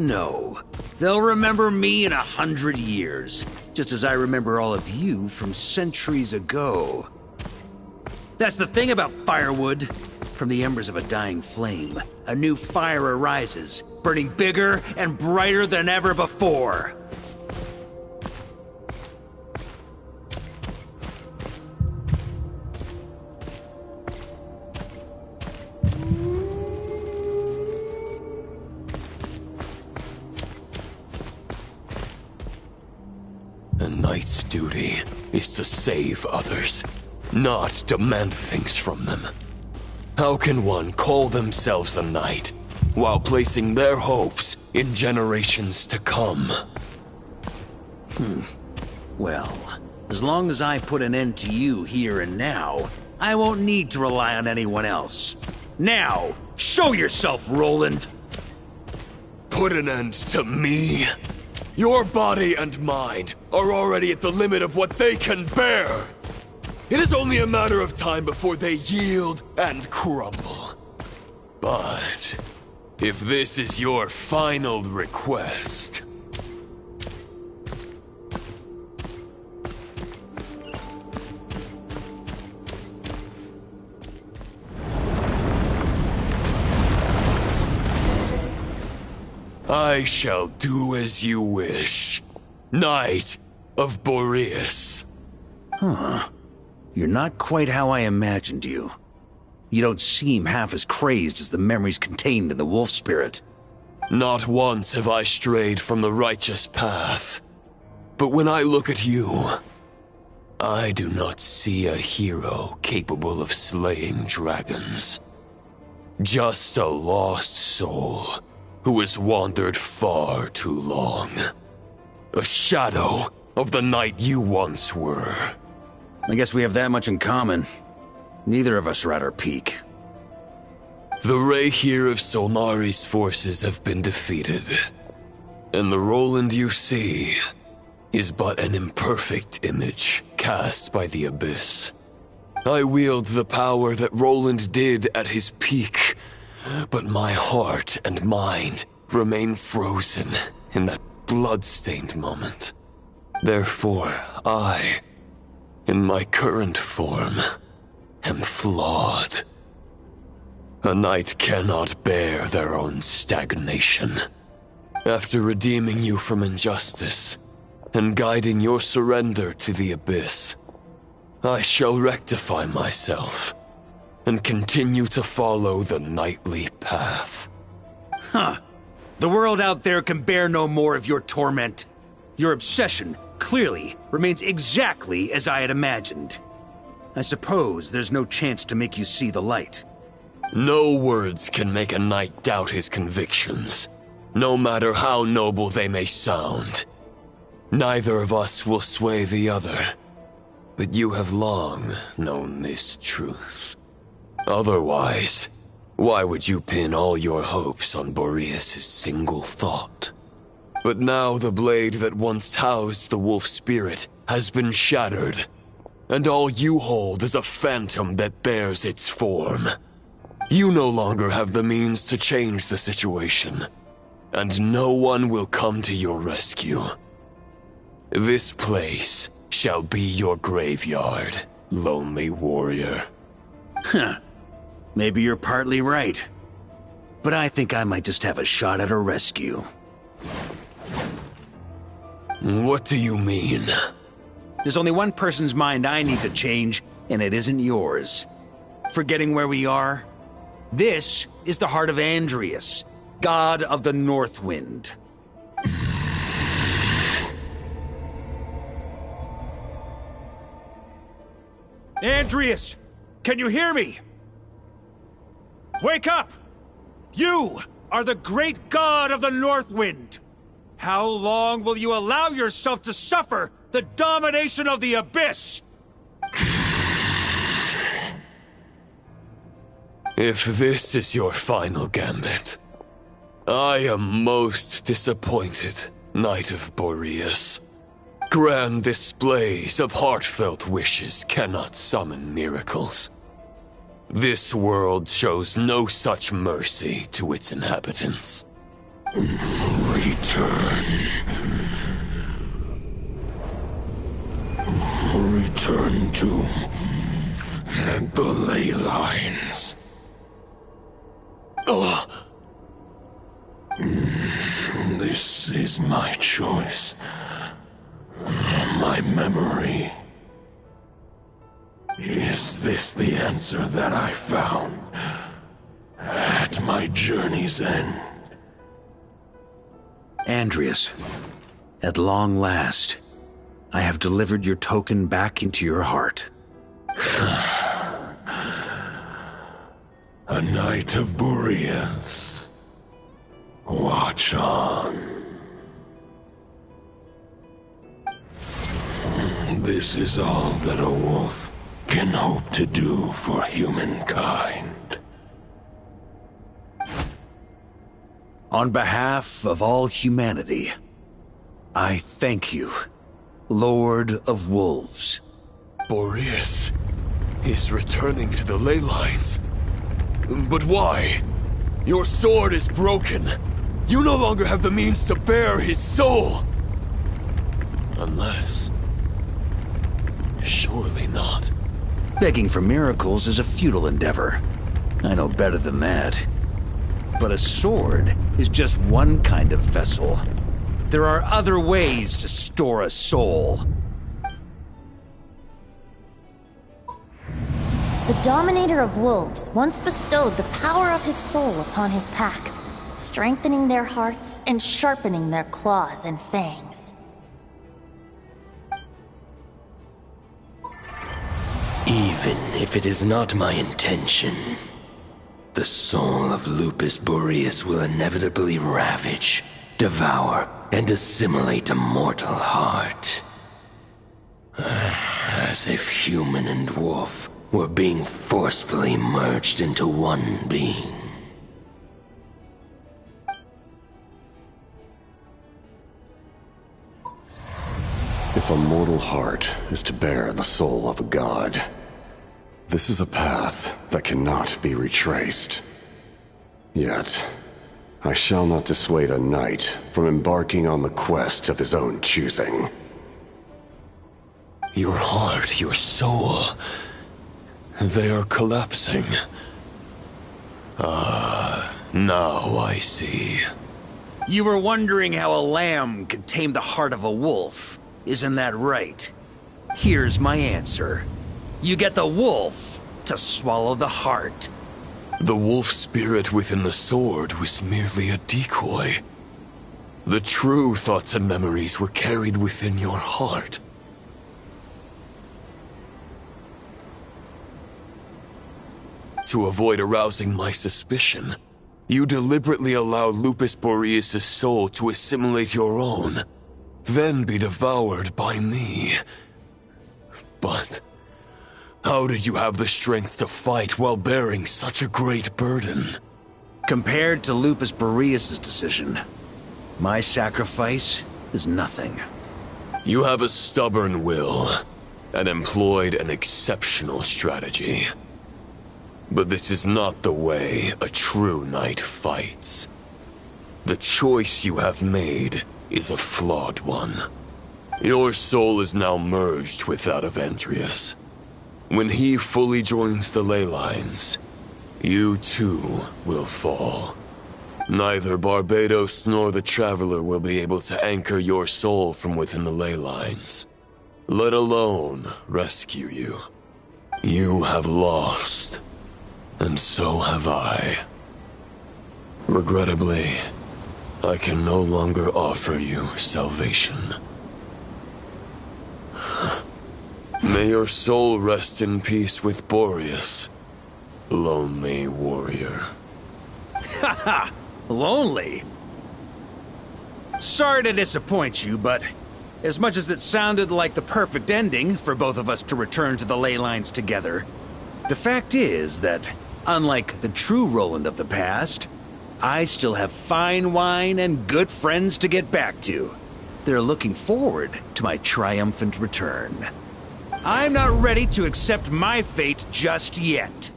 No. They'll remember me in 100 years, just as I remember all of you from centuries ago. That's the thing about firewood. From the embers of a dying flame, a new fire arises, burning bigger and brighter than ever before. A knight's duty is to save others, not demand things from them. How can one call themselves a knight while placing their hopes in generations to come? Well, as long as I put an end to you here and now, I won't need to rely on anyone else. Now, show yourself, Roland! Put an end to me? Your body and mind are already at the limit of what they can bear. It is only a matter of time before they yield and crumble. But if this is your final request... I shall do as you wish, Knight of Boreas. Huh. You're not quite how I imagined you. You don't seem half as crazed as the memories contained in the wolf spirit. Not once have I strayed from the righteous path. But when I look at you, I do not see a hero capable of slaying dragons. Just a lost soul who has wandered far too long. A shadow of the knight you once were. I guess we have that much in common. Neither of us are at our peak. The Rayhir of Solnari's forces have been defeated. And the Roland you see is but an imperfect image cast by the Abyss. I wield the power that Roland did at his peak, but my heart and mind remain frozen in that blood-stained moment. Therefore, I, in my current form, am flawed. A knight cannot bear their own stagnation. After redeeming you from injustice and guiding your surrender to the Abyss, I shall rectify myself and continue to follow the knightly path. Huh. The world out there can bear no more of your torment. Your obsession, clearly, remains exactly as I had imagined. I suppose there's no chance to make you see the light. No words can make a knight doubt his convictions, no matter how noble they may sound. Neither of us will sway the other, but you have long known this truth. Otherwise, why would you pin all your hopes on Boreas' single thought? But now the blade that once housed the wolf spirit has been shattered, and all you hold is a phantom that bears its form. You no longer have the means to change the situation, and no one will come to your rescue. This place shall be your graveyard, lonely warrior. Huh. Maybe you're partly right. But I think I might just have a shot at a rescue. What do you mean? There's only one person's mind I need to change, and it isn't yours. Forgetting where we are? This is the heart of Andrias, god of the North Wind. Andrias! Can you hear me? Wake up! You are the great god of the North Wind! How long will you allow yourself to suffer the domination of the Abyss? If this is your final gambit, I am most disappointed, Knight of Boreas. Grand displays of heartfelt wishes cannot summon miracles. This world shows no such mercy to its inhabitants. Return. Return to the ley lines. This is my choice. My memory. Is this the answer that I found at my journey's end? Andreas, at long last, I have delivered your token back into your heart. A Knight of Boreas. Watch on. This is all that a wolf can hope to do for humankind. On behalf of all humanity, I thank you, Lord of Wolves. Boreas is returning to the ley lines. But why? Your sword is broken. You no longer have the means to bear his soul. Unless... surely not. Begging for miracles is a futile endeavor. I know better than that. But a sword is just one kind of vessel. There are other ways to store a soul. The Dominator of Wolves once bestowed the power of his soul upon his pack, strengthening their hearts and sharpening their claws and fangs. Even if it is not my intention, the soul of Lupus Boreas will inevitably ravage, devour, and assimilate a mortal heart. As if human and wolf were being forcefully merged into one being. If a mortal heart is to bear the soul of a god, this is a path that cannot be retraced. Yet, I shall not dissuade a knight from embarking on the quest of his own choosing. Your heart, your soul... they are collapsing. Now I see. You were wondering how a lamb could tame the heart of a wolf. Isn't that right? Here's my answer. You get the wolf to swallow the heart. The wolf spirit within the sword was merely a decoy. The true thoughts and memories were carried within your heart. To avoid arousing my suspicion, you deliberately allowed Lupus Boreas' soul to assimilate your own, then be devoured by me. But how did you have the strength to fight while bearing such a great burden? Compared to Lupus Boreas' decision, my sacrifice is nothing. You have a stubborn will, and employed an exceptional strategy. But this is not the way a true knight fights. The choice you have made is a flawed one. Your soul is now merged with that of Andreas. When he fully joins the ley lines, you too will fall. Neither Barbados nor the Traveler will be able to anchor your soul from within the ley lines, let alone rescue you. You have lost, and so have I. Regrettably, I can no longer offer you salvation. May your soul rest in peace with Boreas, lonely warrior. Haha! Lonely? Sorry to disappoint you, but as much as it sounded like the perfect ending for both of us to return to the ley lines together, the fact is that, unlike the true Roland of the past, I still have fine wine and good friends to get back to. They're looking forward to my triumphant return. I'm not ready to accept my fate just yet.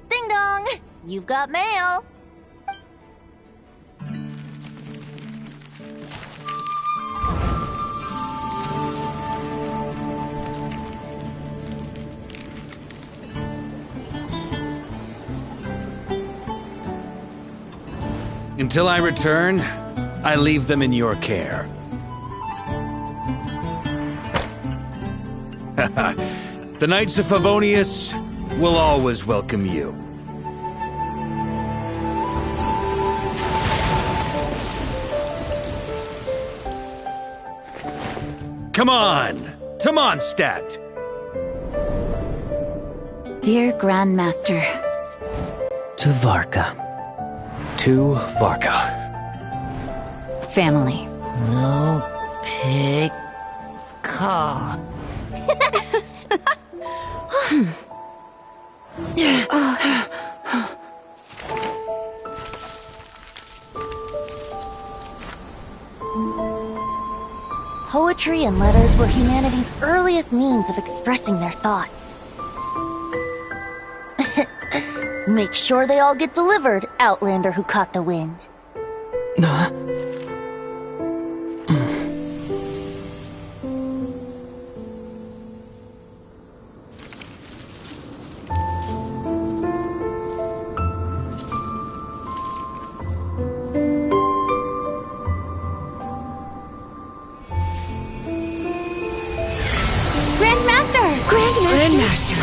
Ding dong! You've got mail! Until I return, I leave them in your care. The Knights of Favonius will always welcome you. Come on, to Mondstadt! Dear Grandmaster. To Varka. To Varka. Family. No pig call. Poetry and letters were humanity's earliest means of expressing their thoughts. Make sure they all get delivered, Outlander who caught the wind.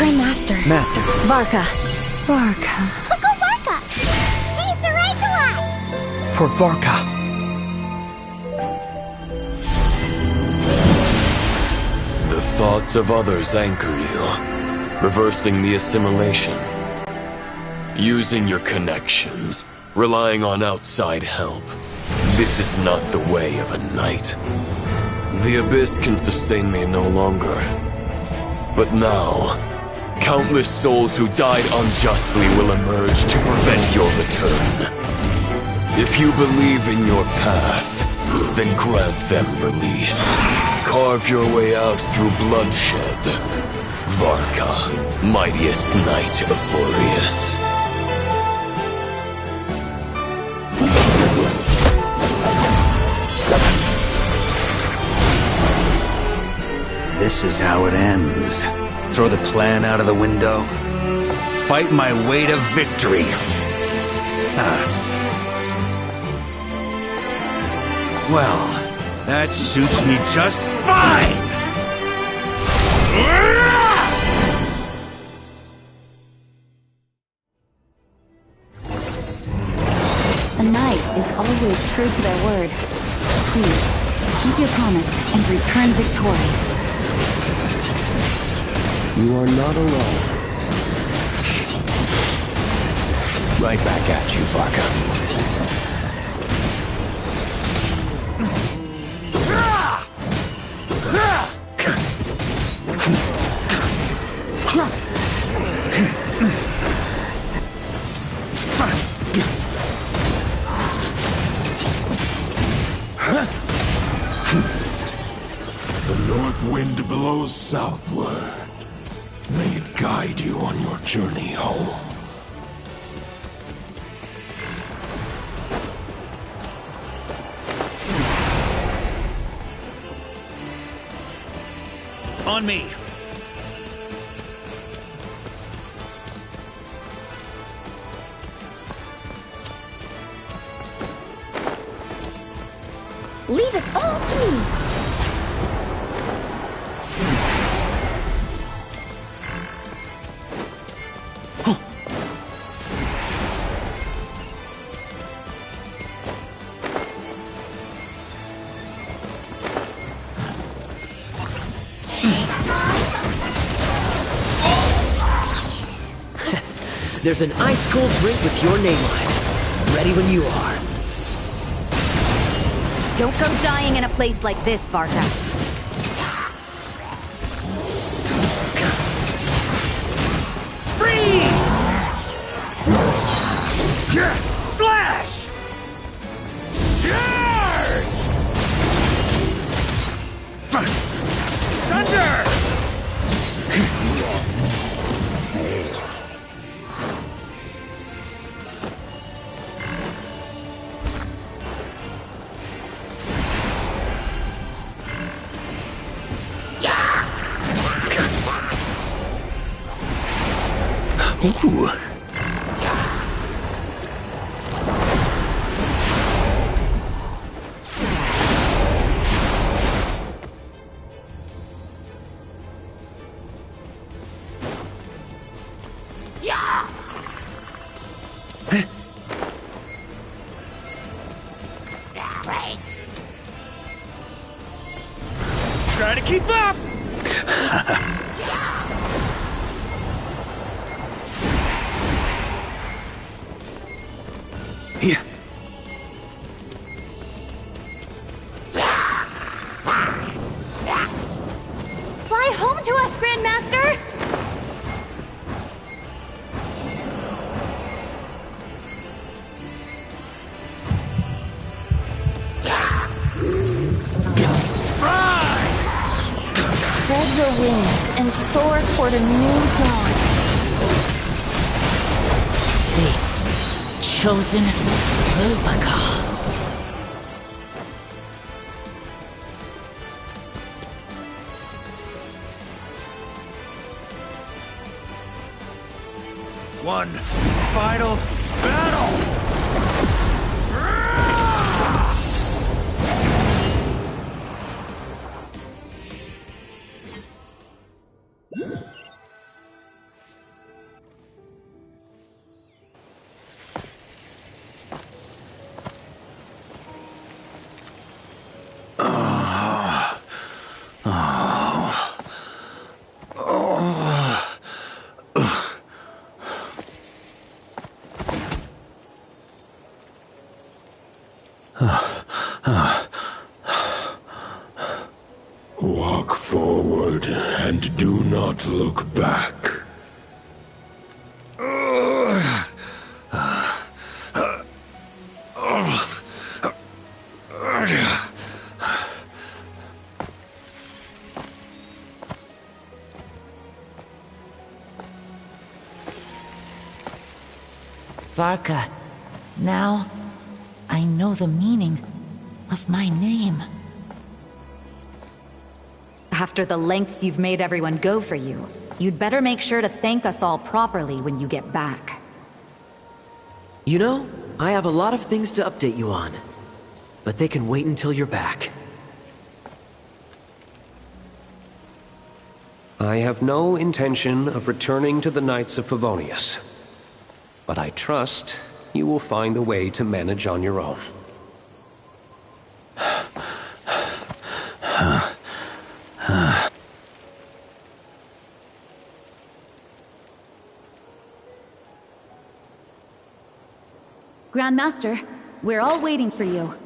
Grandmaster. Master. Varka. Uncle Varka! He's the right to us! For Varka. The thoughts of others anchor you, reversing the assimilation. Using your connections, relying on outside help. This is not the way of a knight. The Abyss can sustain me no longer. But now, countless souls who died unjustly will emerge to prevent your return. If you believe in your path, then grant them release. Carve your way out through bloodshed. Varka, mightiest knight of Boreas. This is how it ends. Throw the plan out of the window. Fight my way to victory. Well, that suits me just fine! A knight is always true to their word. So please, keep your promise and return victorious. You are not alone. Right back at you, Varka. The north wind blows southward. May it guide you on your journey home. On me! Leave it all to me! There's an ice-cold drink with your name on it. Ready when you are. Don't go dying in a place like this, Varka. Freeze! Flash! Charge! Thunder! Ooh. Yeah. Fly home to us, Grandmaster! Spread your wings and soar toward a new dawn. Fate's chosen Rubicon. One final battle! Walk forward and do not look back. Varka, now I know the meaning of my name. After the lengths you've made everyone go for you, you'd better make sure to thank us all properly when you get back. You know, I have a lot of things to update you on, but they can wait until you're back. I have no intention of returning to the Knights of Favonius, but I trust you will find a way to manage on your own. Grandmaster, we're all waiting for you.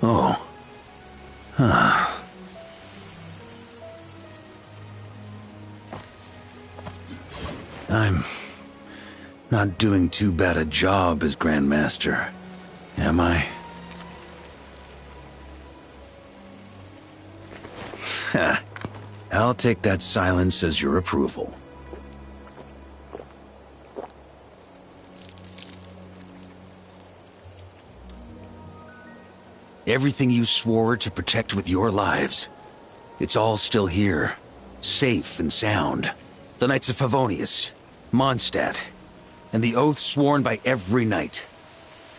Oh. I'm not doing too bad a job as Grandmaster, am I? I'll take that silence as your approval. Everything you swore to protect with your lives, it's all still here, safe and sound. The Knights of Favonius, Mondstadt, and the oath sworn by every knight.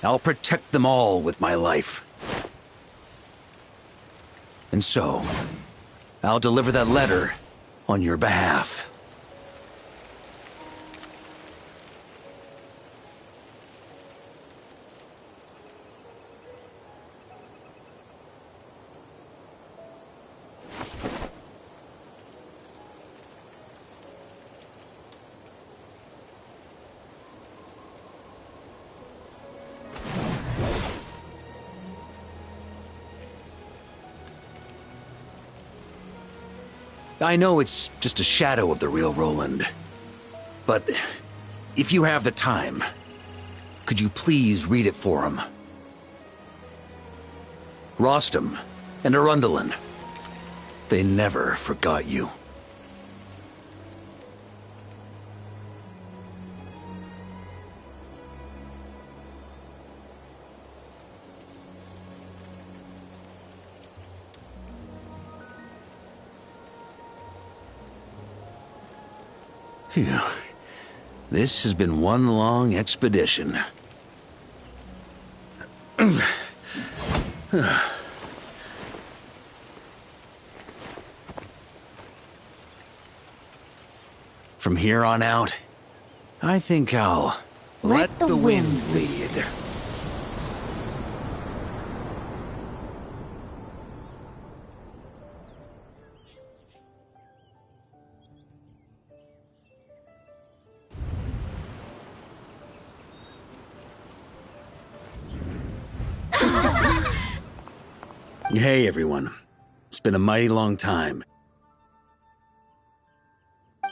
I'll protect them all with my life. And so, I'll deliver that letter on your behalf. I know it's just a shadow of the real Roland, but if you have the time, could you please read it for him? Rostam and Arundelen, they never forgot you. Phew. This has been one long expedition. From here on out, I think I'll let the wind lead. Hey, everyone. It's been a mighty long time.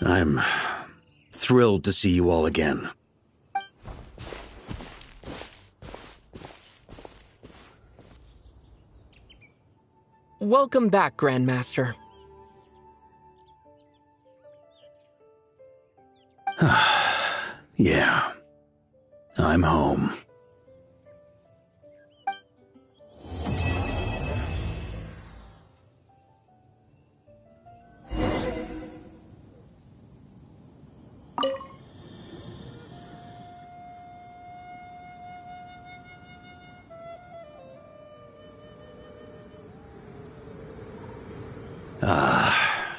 I'm thrilled to see you all again. Welcome back, Grandmaster. Yeah. I'm home.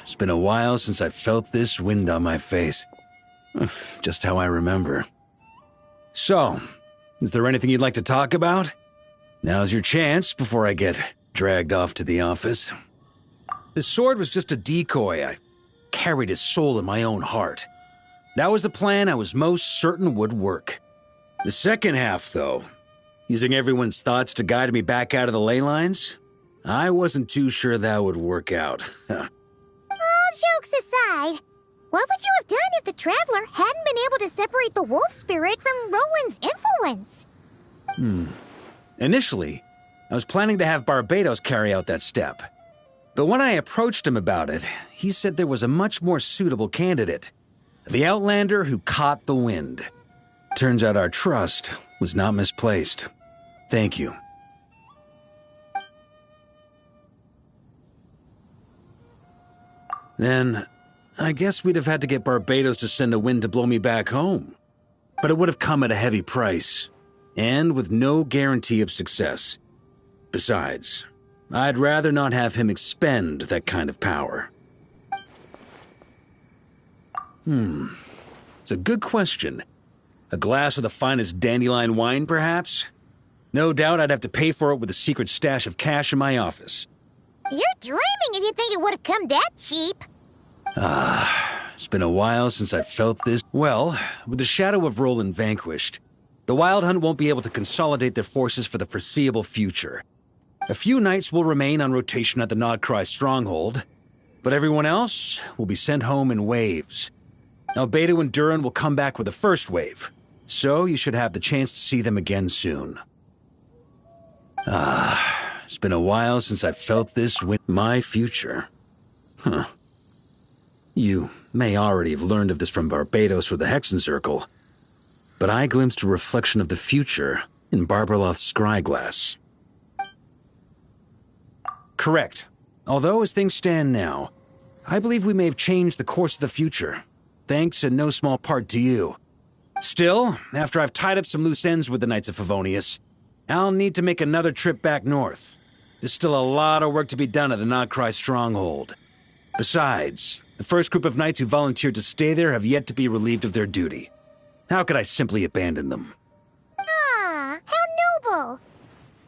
It's been a while since I felt this wind on my face. Just how I remember. So, is there anything you'd like to talk about? Now's your chance before I get dragged off to the office. The sword was just a decoy. I carried his soul in my own heart. That was the plan I was most certain would work. The second half, though, using everyone's thoughts to guide me back out of the ley lines, I wasn't too sure that would work out. All jokes aside, what would you have done if the Traveler hadn't been able to separate the wolf spirit from Roland's influence? Initially, I was planning to have Barbatos carry out that step. But when I approached him about it, he said there was a much more suitable candidate. The Outlander who caught the wind. Turns out our trust was not misplaced. Thank you. Then, I guess we'd have had to get Barbatos to send a wind to blow me back home. But it would have come at a heavy price, and with no guarantee of success. Besides, I'd rather not have him expend that kind of power. It's a good question. A glass of the finest dandelion wine, perhaps? No doubt I'd have to pay for it with a secret stash of cash in my office. You're dreaming if you think it would have come that cheap. It's been a while since I felt this. Well, with the shadow of Roland vanquished, the Wild Hunt won't be able to consolidate their forces for the foreseeable future. A few knights will remain on rotation at the Nodcry stronghold, but everyone else will be sent home in waves. Albedo and Duran will come back with the first wave, so you should have the chance to see them again soon. It's been a while since I felt this with my future. You may already have learned of this from Barbatos or the Hexen Circle, but I glimpsed a reflection of the future in Barbarloth's scryglass. Correct. Although, as things stand now, I believe we may have changed the course of the future, thanks in no small part to you. Still, after I've tied up some loose ends with the Knights of Favonius, I'll need to make another trip back north. There's still a lot of work to be done at the Nodcry stronghold. Besides, the first group of knights who volunteered to stay there have yet to be relieved of their duty. How could I simply abandon them? Ah, how noble.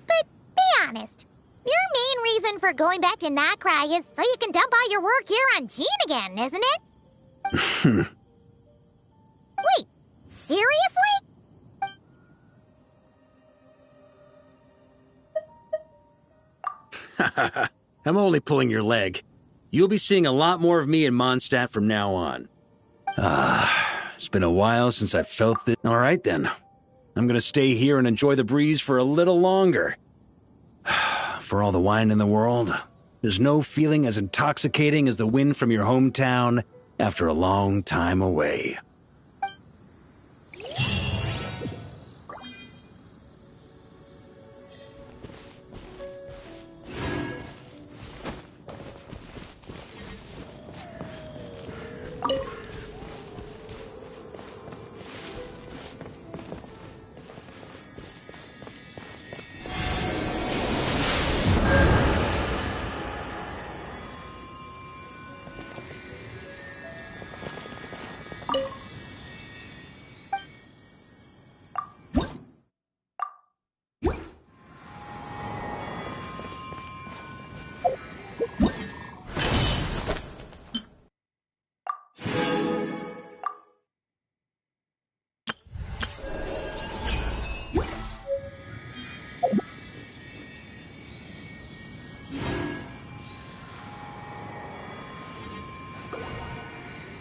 But be honest, your main reason for going back to Nodcry is so you can dump all your work here on Jean again, isn't it? Wait, seriously? I'm only pulling your leg. You'll be seeing a lot more of me in Mondstadt from now on. It's been a while since I felt this. All right, then. I'm gonna stay here and enjoy the breeze for a little longer. For all the wine in the world, there's no feeling as intoxicating as the wind from your hometown after a long time away.